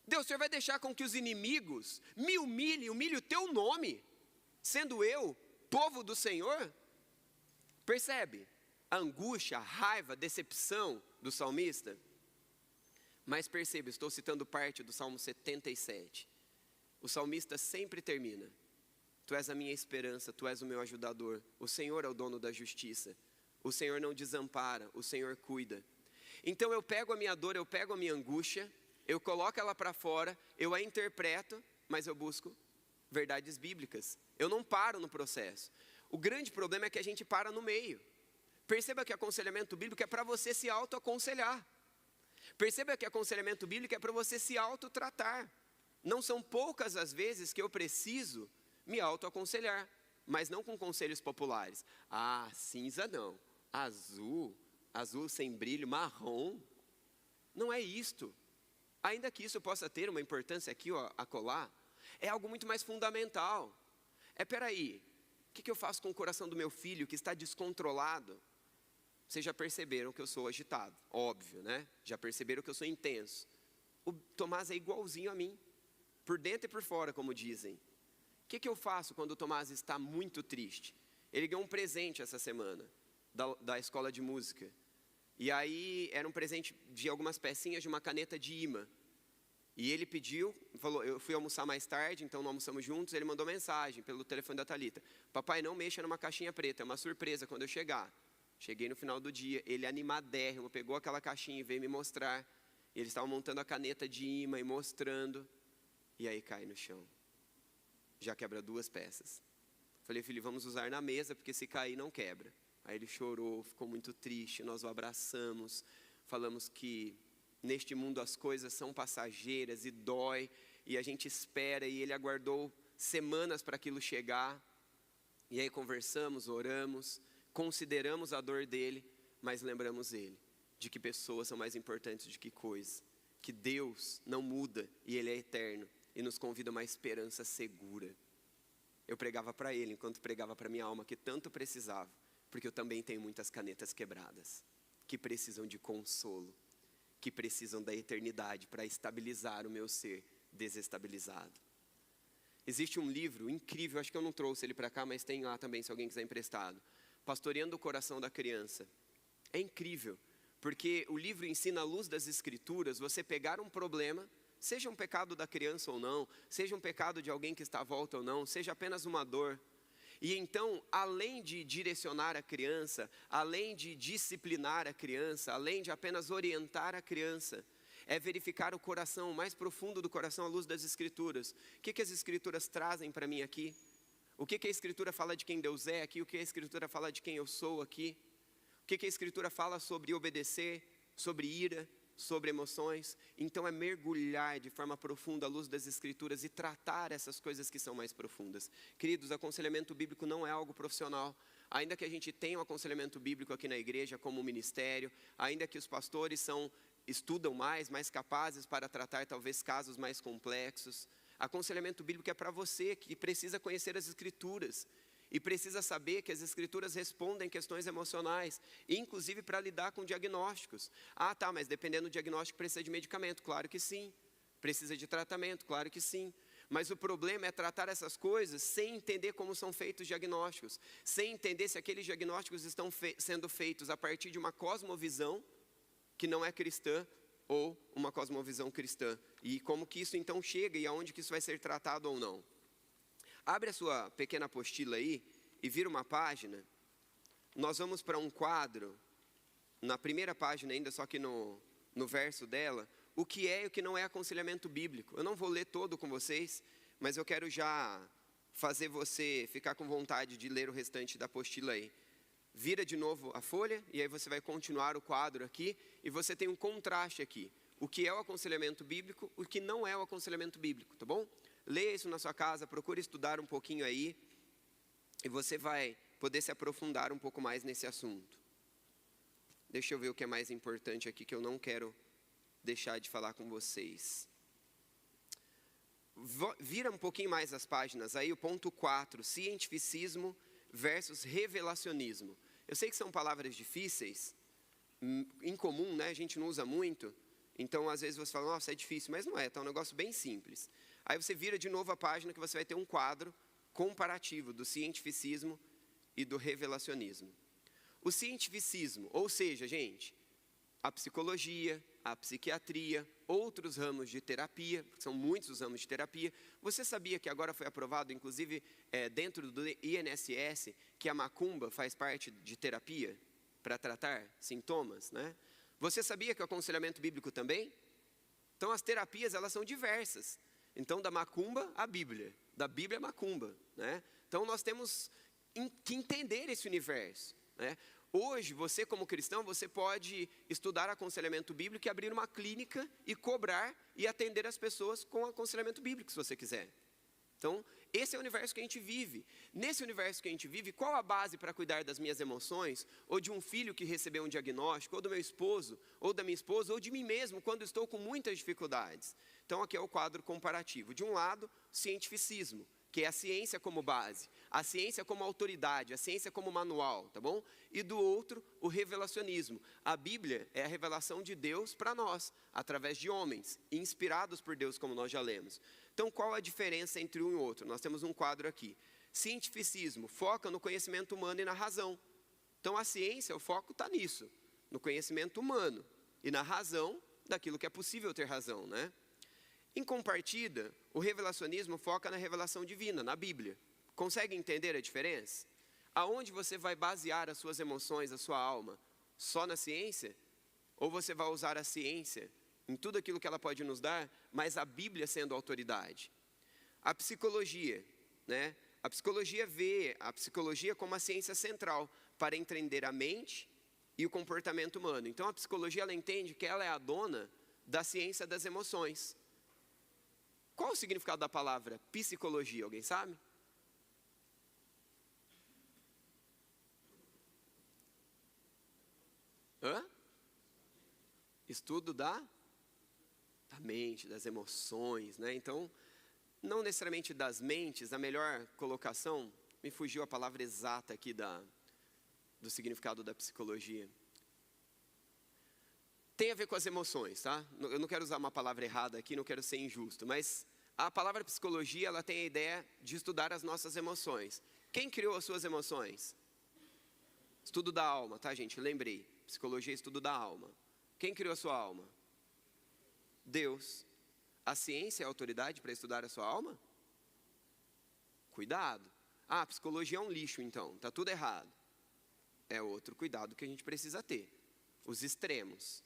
Deus, o Senhor vai deixar com que os inimigos me humilhem o teu nome, sendo eu, povo do Senhor? Percebe a angústia, a raiva, a decepção do salmista? Mas perceba, estou citando parte do Salmo 77. O salmista sempre termina. Tu és a minha esperança, Tu és o meu ajudador. O Senhor é o dono da justiça. O Senhor não desampara, o Senhor cuida. Então eu pego a minha dor, eu pego a minha angústia, eu coloco ela para fora, eu a interpreto, mas eu busco verdades bíblicas. Eu não paro no processo. O grande problema é que a gente para no meio. Perceba que aconselhamento bíblico é para você se autoaconselhar. Perceba que aconselhamento bíblico é para você se autotratar. Não são poucas as vezes que eu preciso me autoaconselhar, mas não com conselhos populares. Cinza não, azul sem brilho, marrom. Não é isto. Ainda que isso possa ter uma importância aqui ou acolá, é algo muito mais fundamental. Peraí, o que eu faço com o coração do meu filho que está descontrolado? Vocês já perceberam que eu sou agitado, óbvio, né? Já perceberam que eu sou intenso. O Tomás é igualzinho a mim, por dentro e por fora, como dizem. O que eu faço quando o Tomás está muito triste? Ele ganhou um presente essa semana, da escola de música. E aí, era um presente de algumas pecinhas de uma caneta de imã. E ele pediu, falou, eu fui almoçar mais tarde, então não almoçamos juntos, ele mandou mensagem pelo telefone da Thalita. Papai, não mexa numa caixinha preta, é uma surpresa quando eu chegar. Cheguei no final do dia, ele animadérrimo, pegou aquela caixinha e veio me mostrar. E eles estavam montando a caneta de imã e mostrando. E aí cai no chão. Já quebra 2 peças. Falei, filho, vamos usar na mesa, porque se cair não quebra. Aí ele chorou, ficou muito triste, nós o abraçamos, falamos que neste mundo as coisas são passageiras e dói, e a gente espera, e ele aguardou semanas para aquilo chegar. E aí conversamos, oramos, consideramos a dor dele, mas lembramos ele, de que pessoas são mais importantes do que coisas, que Deus não muda e Ele é eterno, e nos convida a uma esperança segura. Eu pregava para ele, enquanto pregava para minha alma, que tanto precisava, porque eu também tenho muitas canetas quebradas, que precisam de consolo, que precisam da eternidade para estabilizar o meu ser desestabilizado. Existe um livro incrível, acho que eu não trouxe ele para cá, mas tem lá também, se alguém quiser emprestado, Pastoreando o Coração da Criança. É incrível, porque o livro ensina à luz das Escrituras, você pegar um problema, seja um pecado da criança ou não, seja um pecado de alguém que está à volta ou não, seja apenas uma dor. E então, além de direcionar a criança, além de disciplinar a criança, além de apenas orientar a criança, é verificar o coração, o mais profundo do coração à luz das Escrituras. O que as Escrituras trazem para mim aqui? O que a Escritura fala de quem Deus é aqui? O que a Escritura fala de quem eu sou aqui? O que a Escritura fala sobre obedecer, sobre ira, sobre emoções? Então é mergulhar de forma profunda à luz das Escrituras e tratar essas coisas que são mais profundas. Queridos, aconselhamento bíblico não é algo profissional. Ainda que a gente tenha um aconselhamento bíblico aqui na igreja como ministério, ainda que os pastores estudam mais capazes para tratar talvez casos mais complexos, aconselhamento bíblico é para você que precisa conhecer as Escrituras e precisa saber que as Escrituras respondem questões emocionais, inclusive para lidar com diagnósticos. Ah, tá, mas dependendo do diagnóstico precisa de medicamento, claro que sim. Precisa de tratamento, claro que sim. Mas o problema é tratar essas coisas sem entender como são feitos os diagnósticos, sem entender se aqueles diagnósticos estão sendo feitos a partir de uma cosmovisão que não é cristã ou uma cosmovisão cristã. E como que isso então chega e aonde que isso vai ser tratado ou não. Abre a sua pequena apostila aí e vira uma página. Nós vamos para um quadro, na primeira página ainda, só que no verso dela, o que é e o que não é aconselhamento bíblico. Eu não vou ler todo com vocês, mas eu quero já fazer você ficar com vontade de ler o restante da apostila aí. Vira de novo a folha e aí você vai continuar o quadro aqui e você tem um contraste aqui. O que é o aconselhamento bíblico, o que não é o aconselhamento bíblico, tá bom? Leia isso na sua casa, procure estudar um pouquinho aí e você vai poder se aprofundar um pouco mais nesse assunto. Deixa eu ver o que é mais importante aqui que eu não quero deixar de falar com vocês. Vira um pouquinho mais as páginas aí, o ponto 4, cientificismo versus revelacionismo. Eu sei que são palavras difíceis, incomum, né? A gente não usa muito, então às vezes você fala, nossa, é difícil, mas não é, tá um negócio bem simples. Aí você vira de novo a página que você vai ter um quadro comparativo do cientificismo e do revelacionismo. O cientificismo, ou seja, gente, a psicologia, a psiquiatria, outros ramos de terapia, são muitos os ramos de terapia. Você sabia que agora foi aprovado, inclusive dentro do INSS, que a macumba faz parte de terapia para tratar sintomas, né? Você sabia que o aconselhamento bíblico também? Então as terapias elas são diversas. Então da macumba à Bíblia, da Bíblia à macumba, né? Então nós temos que entender esse universo, né? Hoje, você como cristão, você pode estudar aconselhamento bíblico e abrir uma clínica e cobrar e atender as pessoas com aconselhamento bíblico, se você quiser. Então, esse é o universo que a gente vive. Nesse universo que a gente vive, qual a base para cuidar das minhas emoções? Ou de um filho que recebeu um diagnóstico, ou do meu esposo, ou da minha esposa, ou de mim mesmo, quando estou com muitas dificuldades. Então, aqui é o quadro comparativo. De um lado, cientificismo, que é a ciência como base, a ciência como autoridade, a ciência como manual, tá bom? E do outro, o revelacionismo. A Bíblia é a revelação de Deus para nós, através de homens, inspirados por Deus, como nós já lemos. Então, qual a diferença entre um e outro? Nós temos um quadro aqui. Cientificismo foca no conhecimento humano e na razão. Então, a ciência, o foco está nisso, no conhecimento humano e na razão daquilo que é possível ter razão, né? Em contrapartida, o revelacionismo foca na revelação divina, na Bíblia. Consegue entender a diferença? Aonde você vai basear as suas emoções, a sua alma? Só na ciência? Ou você vai usar a ciência em tudo aquilo que ela pode nos dar, mas a Bíblia sendo a autoridade? A psicologia, né? A psicologia vê a psicologia como a ciência central, para entender a mente e o comportamento humano. Então a psicologia ela entende que ela é a dona da ciência das emoções. Qual o significado da palavra psicologia? Alguém sabe? Estudo da mente, das emoções, né? Então, não necessariamente das mentes, a melhor colocação, me fugiu a palavra exata aqui do significado da psicologia. Tem a ver com as emoções, tá? Eu não quero usar uma palavra errada aqui, não quero ser injusto, mas a palavra psicologia, ela tem a ideia de estudar as nossas emoções. Quem criou as suas emoções? Estudo da alma, tá, gente? Lembrei. Psicologia é estudo da alma. Quem criou a sua alma? Deus. A ciência é a autoridade para estudar a sua alma? Cuidado. Ah, psicologia é um lixo então, está tudo errado. É outro cuidado que a gente precisa ter. Os extremos.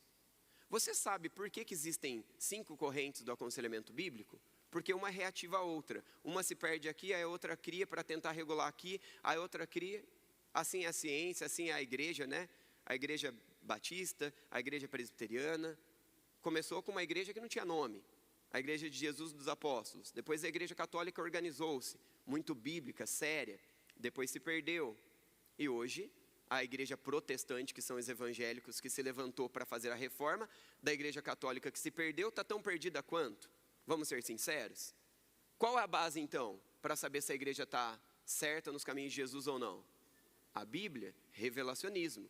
Você sabe por que existem 5 correntes do aconselhamento bíblico? Porque uma é reativa à outra. Uma se perde aqui, a outra cria para tentar regular aqui, a outra cria. Assim é a ciência, assim é a igreja, né? A igreja batista, a igreja presbiteriana. Começou com uma igreja que não tinha nome. A igreja de Jesus dos apóstolos. Depois a igreja católica organizou-se. Muito bíblica, séria. Depois se perdeu. E hoje, a igreja protestante, que são os evangélicos, que se levantou para fazer a reforma, da igreja católica que se perdeu, está tão perdida quanto? Vamos ser sinceros? Qual é a base então, para saber se a igreja está certa nos caminhos de Jesus ou não? A Bíblia, revelacionismo.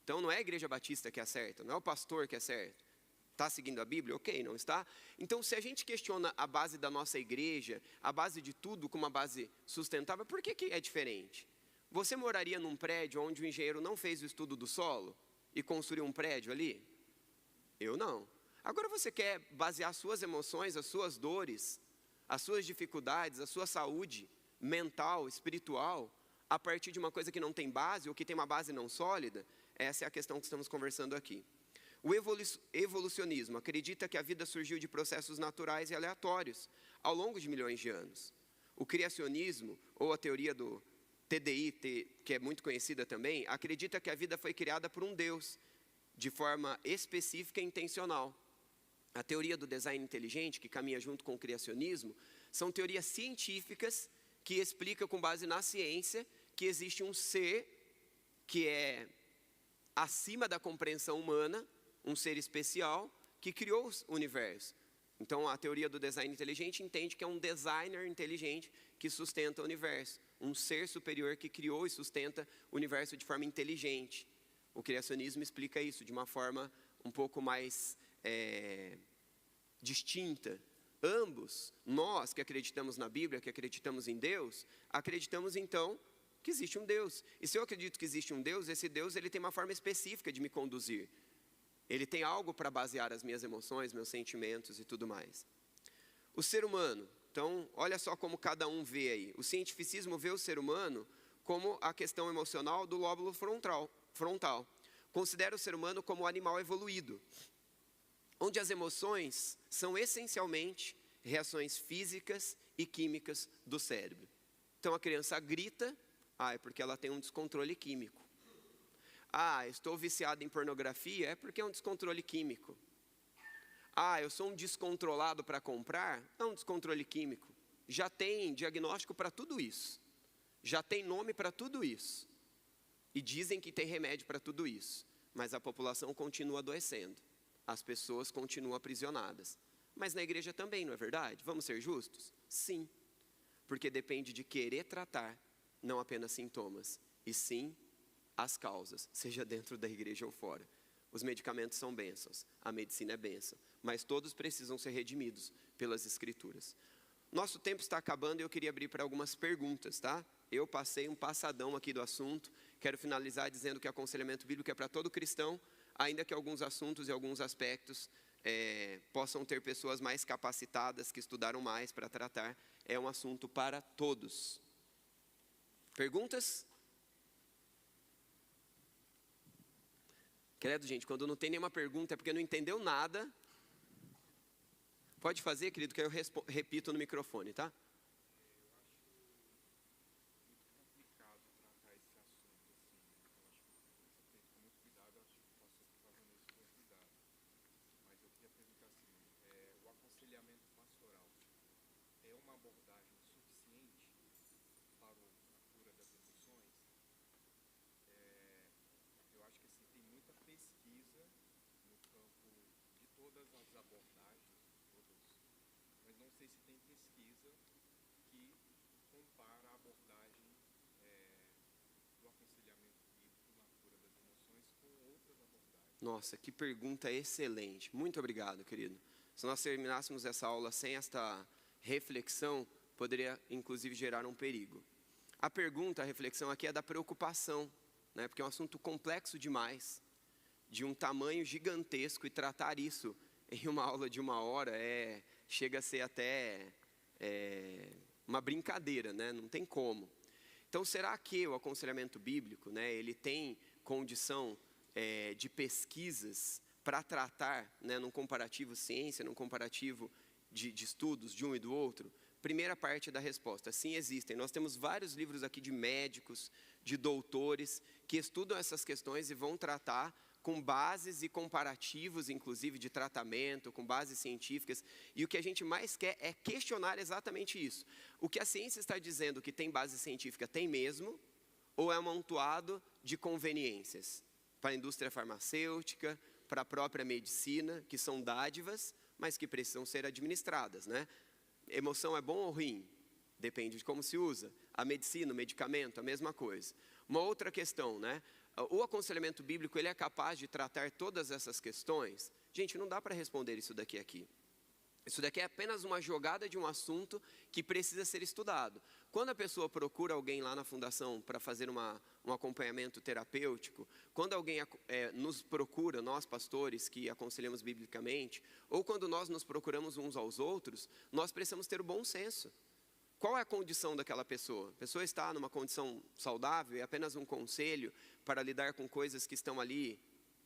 Então não é a igreja batista que é certa, não é o pastor que é certo. Está seguindo a Bíblia? Ok, não está? Então se a gente questiona a base da nossa igreja, a base de tudo como uma base sustentável, por que é diferente? Você moraria num prédio onde o engenheiro não fez o estudo do solo e construiu um prédio ali? Eu não. Agora você quer basear suas emoções, as suas dores, as suas dificuldades, a sua saúde mental, espiritual, a partir de uma coisa que não tem base ou que tem uma base não sólida? Essa é a questão que estamos conversando aqui. O evolucionismo acredita que a vida surgiu de processos naturais e aleatórios ao longo de milhões de anos. O criacionismo, ou a teoria do TDI, que é muito conhecida também, acredita que a vida foi criada por um Deus, de forma específica e intencional. A teoria do design inteligente, que caminha junto com o criacionismo, são teorias científicas que explicam com base na ciência que existe um ser que é acima da compreensão humana, um ser especial que criou o universo. Então a teoria do design inteligente entende que é um designer inteligente que sustenta o universo. Um ser superior que criou e sustenta o universo de forma inteligente. O criacionismo explica isso de uma forma um pouco mais distinta. Ambos, nós que acreditamos na Bíblia, que acreditamos em Deus, acreditamos então que existe um Deus. E se eu acredito que existe um Deus, esse Deus ele tem uma forma específica de me conduzir. Ele tem algo para basear as minhas emoções, meus sentimentos e tudo mais. O ser humano, então, olha só como cada um vê aí. O cientificismo vê o ser humano como a questão emocional do lóbulo frontal. Considera o ser humano como um animal evoluído, onde as emoções são essencialmente reações físicas e químicas do cérebro. Então a criança grita, é porque ela tem um descontrole químico. Estou viciado em pornografia, é porque é um descontrole químico. Eu sou um descontrolado para comprar, é um descontrole químico. Já tem diagnóstico para tudo isso. Já tem nome para tudo isso. E dizem que tem remédio para tudo isso. Mas a população continua adoecendo. As pessoas continuam aprisionadas. Mas na igreja também, não é verdade? Vamos ser justos? Sim. Porque depende de querer tratar, não apenas sintomas, e sim as causas, seja dentro da igreja ou fora. Os medicamentos são bênçãos, a medicina é bênção, mas todos precisam ser redimidos pelas escrituras. Nosso tempo está acabando e eu queria abrir para algumas perguntas, tá? Eu passei um passadão aqui do assunto, quero finalizar dizendo que aconselhamento bíblico é para todo cristão, ainda que alguns assuntos e alguns aspectos possam ter pessoas mais capacitadas, que estudaram mais para tratar, é um assunto para todos. Perguntas? Credo, gente, quando não tem nenhuma pergunta é porque não entendeu nada. Pode fazer, querido, que eu repito no microfone, tá? Eu acho muito complicado tratar esse assunto assim, todas as abordagens, mas não sei se tem pesquisa que compara a abordagem do aconselhamento bíblico na cura das emoções com outras abordagens. Nossa, que pergunta excelente. Muito obrigado, querido. Se nós terminássemos essa aula sem esta reflexão, poderia inclusive gerar um perigo. A pergunta, a reflexão aqui é da preocupação, né? Porque é um assunto complexo demais, de um tamanho gigantesco, e tratar isso em uma aula de 1 hora chega a ser até uma brincadeira, né? Não tem como. Então, será que o aconselhamento bíblico, né, ele tem condição de pesquisas para tratar, né, num comparativo ciência, num comparativo de estudos de um e do outro? Primeira parte da resposta, sim, existem. Nós temos vários livros aqui de médicos, de doutores, que estudam essas questões e vão tratar com bases e comparativos, inclusive de tratamento, com bases científicas. E o que a gente mais quer é questionar exatamente isso. O que a ciência está dizendo que tem base científica, tem mesmo? Ou é um amontoado de conveniências? Para a indústria farmacêutica, para a própria medicina, que são dádivas, mas que precisam ser administradas, né? Emoção é bom ou ruim? Depende de como se usa. A medicina, o medicamento, a mesma coisa. Uma outra questão, né? O aconselhamento bíblico, ele é capaz de tratar todas essas questões? Gente, não dá para responder isso daqui aqui. Isso daqui é apenas uma jogada de um assunto que precisa ser estudado. Quando a pessoa procura alguém lá na fundação para fazer um acompanhamento terapêutico, quando alguém nos procura, nós pastores que aconselhamos biblicamente, ou quando nós nos procuramos uns aos outros, nós precisamos ter o bom senso. Qual é a condição daquela pessoa? A pessoa está numa condição saudável, é apenas um conselho para lidar com coisas que estão ali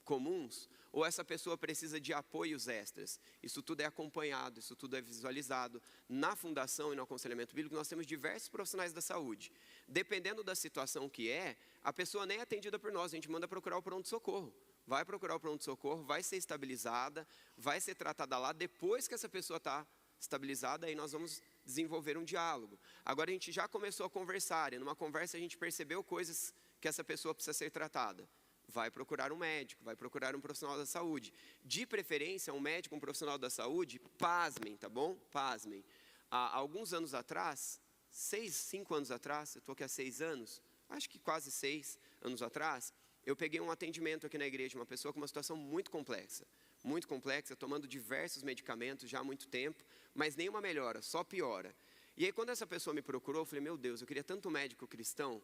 comuns? Ou essa pessoa precisa de apoios extras? Isso tudo é acompanhado, isso tudo é visualizado. Na fundação e no aconselhamento bíblico, nós temos diversos profissionais da saúde. Dependendo da situação que a pessoa nem é atendida por nós, a gente manda procurar o pronto-socorro. Vai procurar o pronto-socorro, vai ser estabilizada, vai ser tratada lá. Depois que essa pessoa está estabilizada, aí nós vamos desenvolver um diálogo. Agora a gente já começou a conversar, e numa conversa a gente percebeu coisas que essa pessoa precisa ser tratada. Vai procurar um médico, vai procurar um profissional da saúde. De preferência, um médico, um profissional da saúde, pasmem, tá bom? Pasmem. Há alguns anos atrás, 5 anos atrás, eu estou aqui há 6 anos, acho que quase 6 anos atrás, eu peguei um atendimento aqui na igreja, uma pessoa com uma situação muito complexa, tomando diversos medicamentos já há muito tempo, mas nenhuma melhora, só piora. E aí quando essa pessoa me procurou, eu falei, meu Deus, eu queria tanto um médico cristão,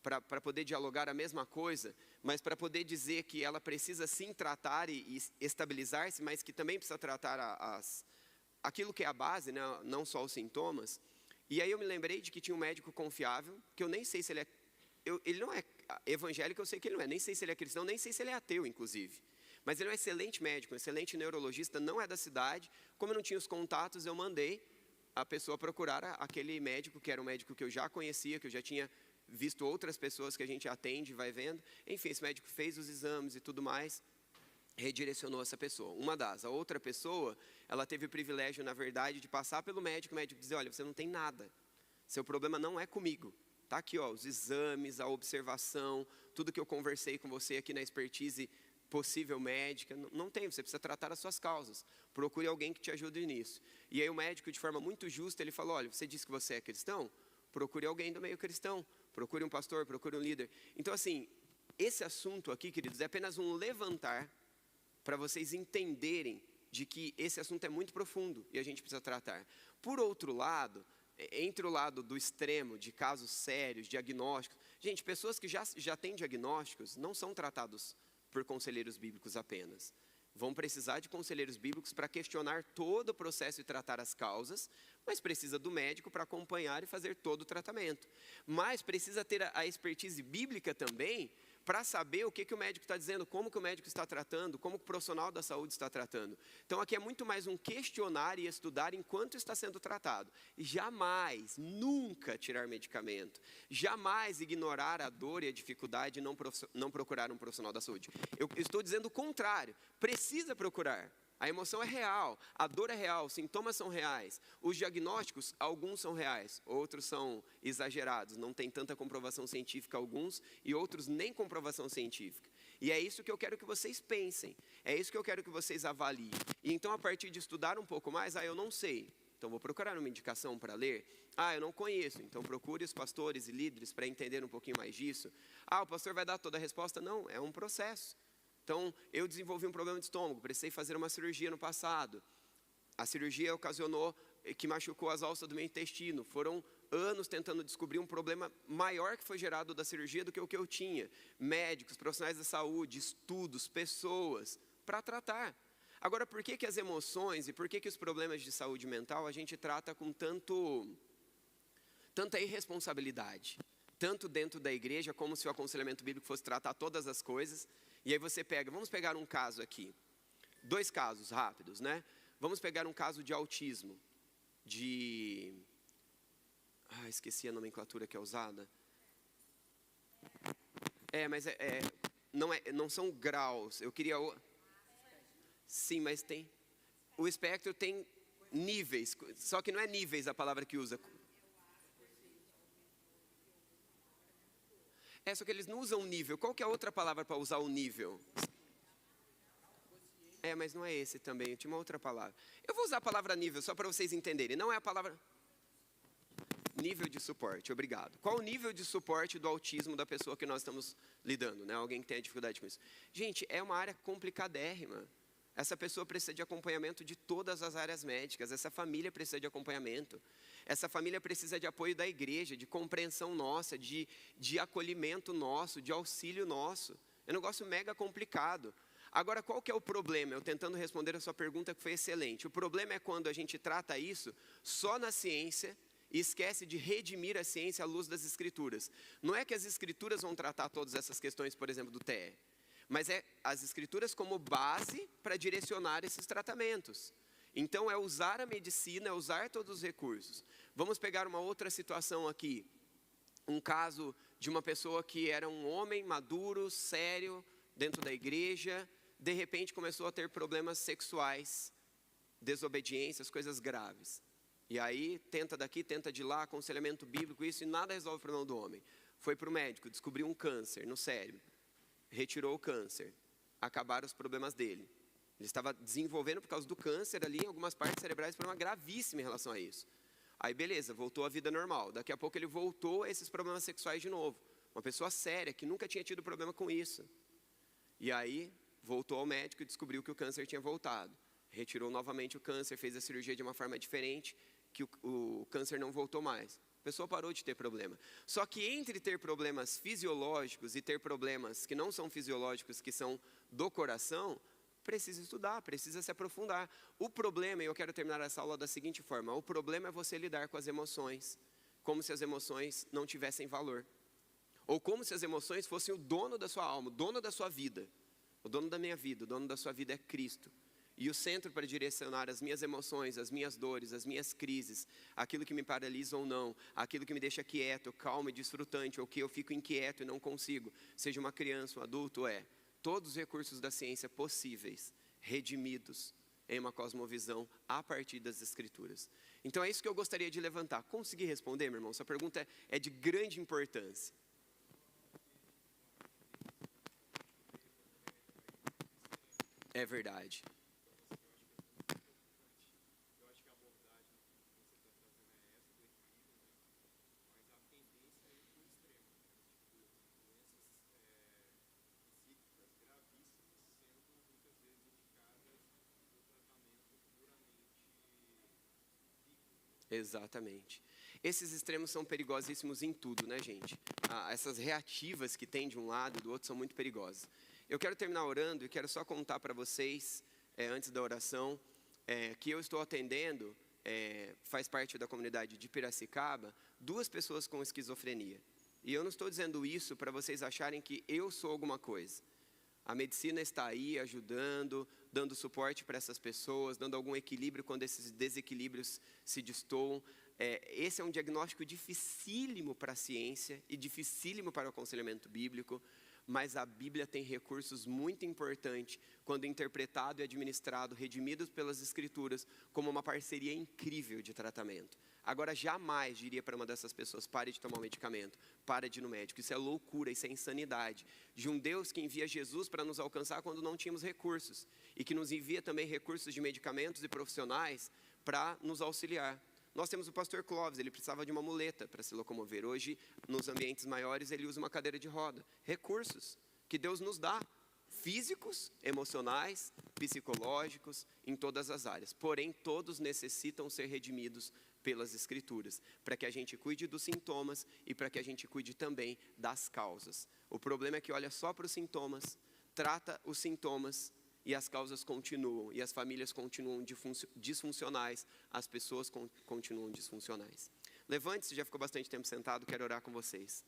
para poder dialogar a mesma coisa, mas para poder dizer que ela precisa sim tratar e estabilizar-se, mas que também precisa tratar aquilo que é a base, né, não só os sintomas. E aí eu me lembrei de que tinha um médico confiável, que eu nem sei se ele é... ele não é evangélico, eu sei que ele não é, nem sei se ele é cristão, nem sei se ele é ateu, inclusive. Mas ele é um excelente médico, um excelente neurologista, não é da cidade. Como eu não tinha os contatos, eu mandei a pessoa procurar aquele médico, que era um médico que eu já conhecia, que eu já tinha visto outras pessoas que a gente atende, vai vendo. Enfim, esse médico fez os exames e tudo mais, redirecionou essa pessoa. A outra pessoa, ela teve o privilégio, na verdade, de passar pelo médico, o médico dizer, olha, você não tem nada, seu problema não é comigo. Está aqui, ó, os exames, a observação, tudo que eu conversei com você aqui na expertise possível médica, não tem, você precisa tratar as suas causas, procure alguém que te ajude nisso. E aí o médico, de forma muito justa, ele falou, olha, você disse que você é cristão? Procure alguém do meio cristão, procure um pastor, procure um líder. Então assim, esse assunto aqui, queridos, é apenas um levantar para vocês entenderem de que esse assunto é muito profundo e a gente precisa tratar. Por outro lado, entre o lado do extremo, de casos sérios, diagnósticos, gente, pessoas que já têm diagnósticos não são tratados por conselheiros bíblicos apenas. Vão precisar de conselheiros bíblicos para questionar todo o processo e tratar as causas, mas precisa do médico para acompanhar e fazer todo o tratamento. Mas precisa ter a expertise bíblica também para saber o que o médico está dizendo, como que o médico está tratando, como que o profissional da saúde está tratando. Então aqui é muito mais um questionar e estudar enquanto está sendo tratado. Jamais, nunca tirar medicamento. Jamais ignorar a dor e a dificuldade e não procurar um profissional da saúde. Eu estou dizendo o contrário, precisa procurar. A emoção é real, a dor é real, os sintomas são reais. Os diagnósticos, alguns são reais, outros são exagerados. Não tem tanta comprovação científica alguns e outros nem comprovação científica. E é isso que eu quero que vocês pensem, é isso que eu quero que vocês avaliem. E então, a partir de estudar um pouco mais, eu não sei, então vou procurar uma indicação para ler. Eu não conheço, então procure os pastores e líderes para entender um pouquinho mais disso. O pastor vai dar toda a resposta? Não, é um processo. Então, eu desenvolvi um problema de estômago, precisei fazer uma cirurgia no passado. A cirurgia ocasionou que machucou as alças do meu intestino. Foram anos tentando descobrir um problema maior que foi gerado da cirurgia do que o que eu tinha. Médicos, profissionais da saúde, estudos, pessoas, para tratar. Agora, por que as emoções e por que os problemas de saúde mental a gente trata com tanta irresponsabilidade? Tanto dentro da igreja, como se o aconselhamento bíblico fosse tratar todas as coisas. E aí você vamos pegar um caso aqui. 2 casos rápidos, né? Vamos pegar um caso de autismo. Esqueci a nomenclatura que é usada. Mas não são graus. Eu queria... Sim, mas tem... O espectro tem níveis, só que não é níveis a palavra que usa. Só que eles não usam nível. Qual que é a outra palavra para usar o nível? Mas não é esse também, eu tinha uma outra palavra. Eu vou usar a palavra nível só para vocês entenderem. Não é a palavra... Nível de suporte, obrigado. Qual o nível de suporte do autismo da pessoa que nós estamos lidando, né? Alguém que tem dificuldade com isso. Gente, é uma área complicadérrima. Essa pessoa precisa de acompanhamento de todas as áreas médicas. Essa família precisa de acompanhamento. Essa família precisa de apoio da igreja, de compreensão nossa, de acolhimento nosso, de auxílio nosso. É um negócio mega complicado. Agora, qual que é o problema? Eu tentando responder a sua pergunta, que foi excelente. O problema é quando a gente trata isso só na ciência e esquece de redimir a ciência à luz das escrituras. Não é que as escrituras vão tratar todas essas questões, por exemplo, do TE, mas é as escrituras como base para direcionar esses tratamentos. Então, é usar a medicina, é usar todos os recursos. Vamos pegar uma outra situação aqui. Um caso de uma pessoa que era um homem maduro, sério, dentro da igreja, de repente começou a ter problemas sexuais, desobediências, coisas graves. E aí, tenta daqui, tenta de lá, aconselhamento bíblico, isso, e nada resolve o problema do homem. Foi para o médico, descobriu um câncer no cérebro, retirou o câncer, acabaram os problemas dele. Ele estava desenvolvendo, por causa do câncer ali, em algumas partes cerebrais, problema gravíssimo em relação a isso. Aí, beleza, voltou à vida normal. Daqui a pouco ele voltou a esses problemas sexuais de novo. Uma pessoa séria, que nunca tinha tido problema com isso. E aí, voltou ao médico e descobriu que o câncer tinha voltado. Retirou novamente o câncer, fez a cirurgia de uma forma diferente, que o câncer não voltou mais. A pessoa parou de ter problema. Só que entre ter problemas fisiológicos e ter problemas que não são fisiológicos, que são do coração, precisa estudar, precisa se aprofundar. O problema, e eu quero terminar essa aula da seguinte forma, o problema é você lidar com as emoções, como se as emoções não tivessem valor. Ou como se as emoções fossem o dono da sua alma, o dono da sua vida. O dono da minha vida, o dono da sua vida é Cristo. E o centro para direcionar as minhas emoções, as minhas dores, as minhas crises, aquilo que me paralisa ou não, aquilo que me deixa quieto, calmo e desfrutante, ou que eu fico inquieto e não consigo, seja uma criança, um adulto, todos os recursos da ciência possíveis, redimidos em uma cosmovisão a partir das Escrituras. Então é isso que eu gostaria de levantar. Consegui responder, meu irmão? Sua pergunta é de grande importância. É verdade. Exatamente. Esses extremos são perigosíssimos em tudo, né, gente? Essas reativas que tem de um lado e do outro são muito perigosas. Eu quero terminar orando e quero só contar para vocês, antes da oração, que eu estou atendendo, faz parte da comunidade de Piracicaba, 2 pessoas com esquizofrenia. E eu não estou dizendo isso para vocês acharem que eu sou alguma coisa. A medicina está aí ajudando, dando suporte para essas pessoas, dando algum equilíbrio quando esses desequilíbrios se destoam. Esse é um diagnóstico dificílimo para a ciência e dificílimo para o aconselhamento bíblico, mas a Bíblia tem recursos muito importantes quando interpretado e administrado, redimidos pelas Escrituras, como uma parceria incrível de tratamento. Agora, jamais diria para uma dessas pessoas, pare de tomar um medicamento, pare de ir no médico. Isso é loucura, isso é insanidade. De um Deus que envia Jesus para nos alcançar quando não tínhamos recursos. E que nos envia também recursos de medicamentos e profissionais para nos auxiliar. Nós temos o pastor Clóvis, ele precisava de uma muleta para se locomover. Hoje, nos ambientes maiores, ele usa uma cadeira de roda. Recursos que Deus nos dá. Físicos, emocionais, psicológicos, em todas as áreas. Porém, todos necessitam ser redimidos pelas Escrituras, para que a gente cuide dos sintomas e para que a gente cuide também das causas. O problema é que olha só para os sintomas, trata os sintomas e as causas continuam, e as famílias continuam disfuncionais, as pessoas continuam disfuncionais. Levante-se, já ficou bastante tempo sentado, quero orar com vocês.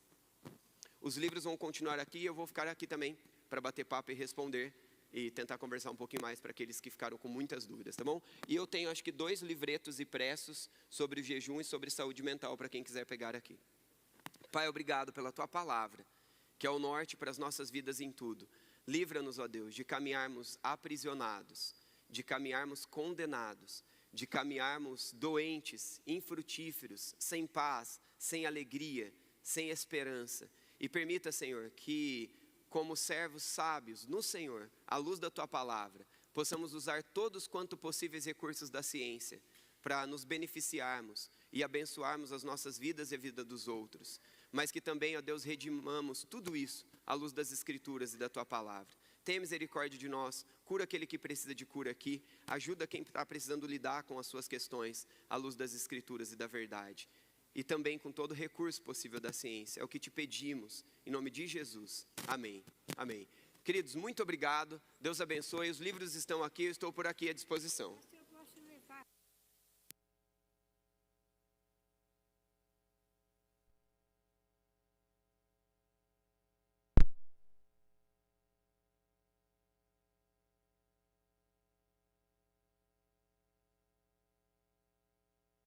Os livros vão continuar aqui e eu vou ficar aqui também, para bater papo e responder e tentar conversar um pouquinho mais para aqueles que ficaram com muitas dúvidas, tá bom? E eu tenho acho que 2 livretos impressos sobre o jejum e sobre saúde mental para quem quiser pegar aqui. Pai, obrigado pela Tua palavra, que é o norte para as nossas vidas em tudo. Livra-nos, ó Deus, de caminharmos aprisionados, de caminharmos condenados, de caminharmos doentes, infrutíferos, sem paz, sem alegria, sem esperança. E permita, Senhor, que como servos sábios no Senhor, à luz da Tua palavra, possamos usar todos quanto possíveis recursos da ciência para nos beneficiarmos e abençoarmos as nossas vidas e a vida dos outros. Mas que também, ó Deus, redimamos tudo isso à luz das Escrituras e da Tua palavra. Tenha misericórdia de nós, cura aquele que precisa de cura aqui, ajuda quem está precisando lidar com as suas questões à luz das Escrituras e da verdade. E também com todo recurso possível da ciência. É o que te pedimos, em nome de Jesus. Amém. Amém. Queridos, muito obrigado. Deus abençoe. Os livros estão aqui, eu estou por aqui à disposição.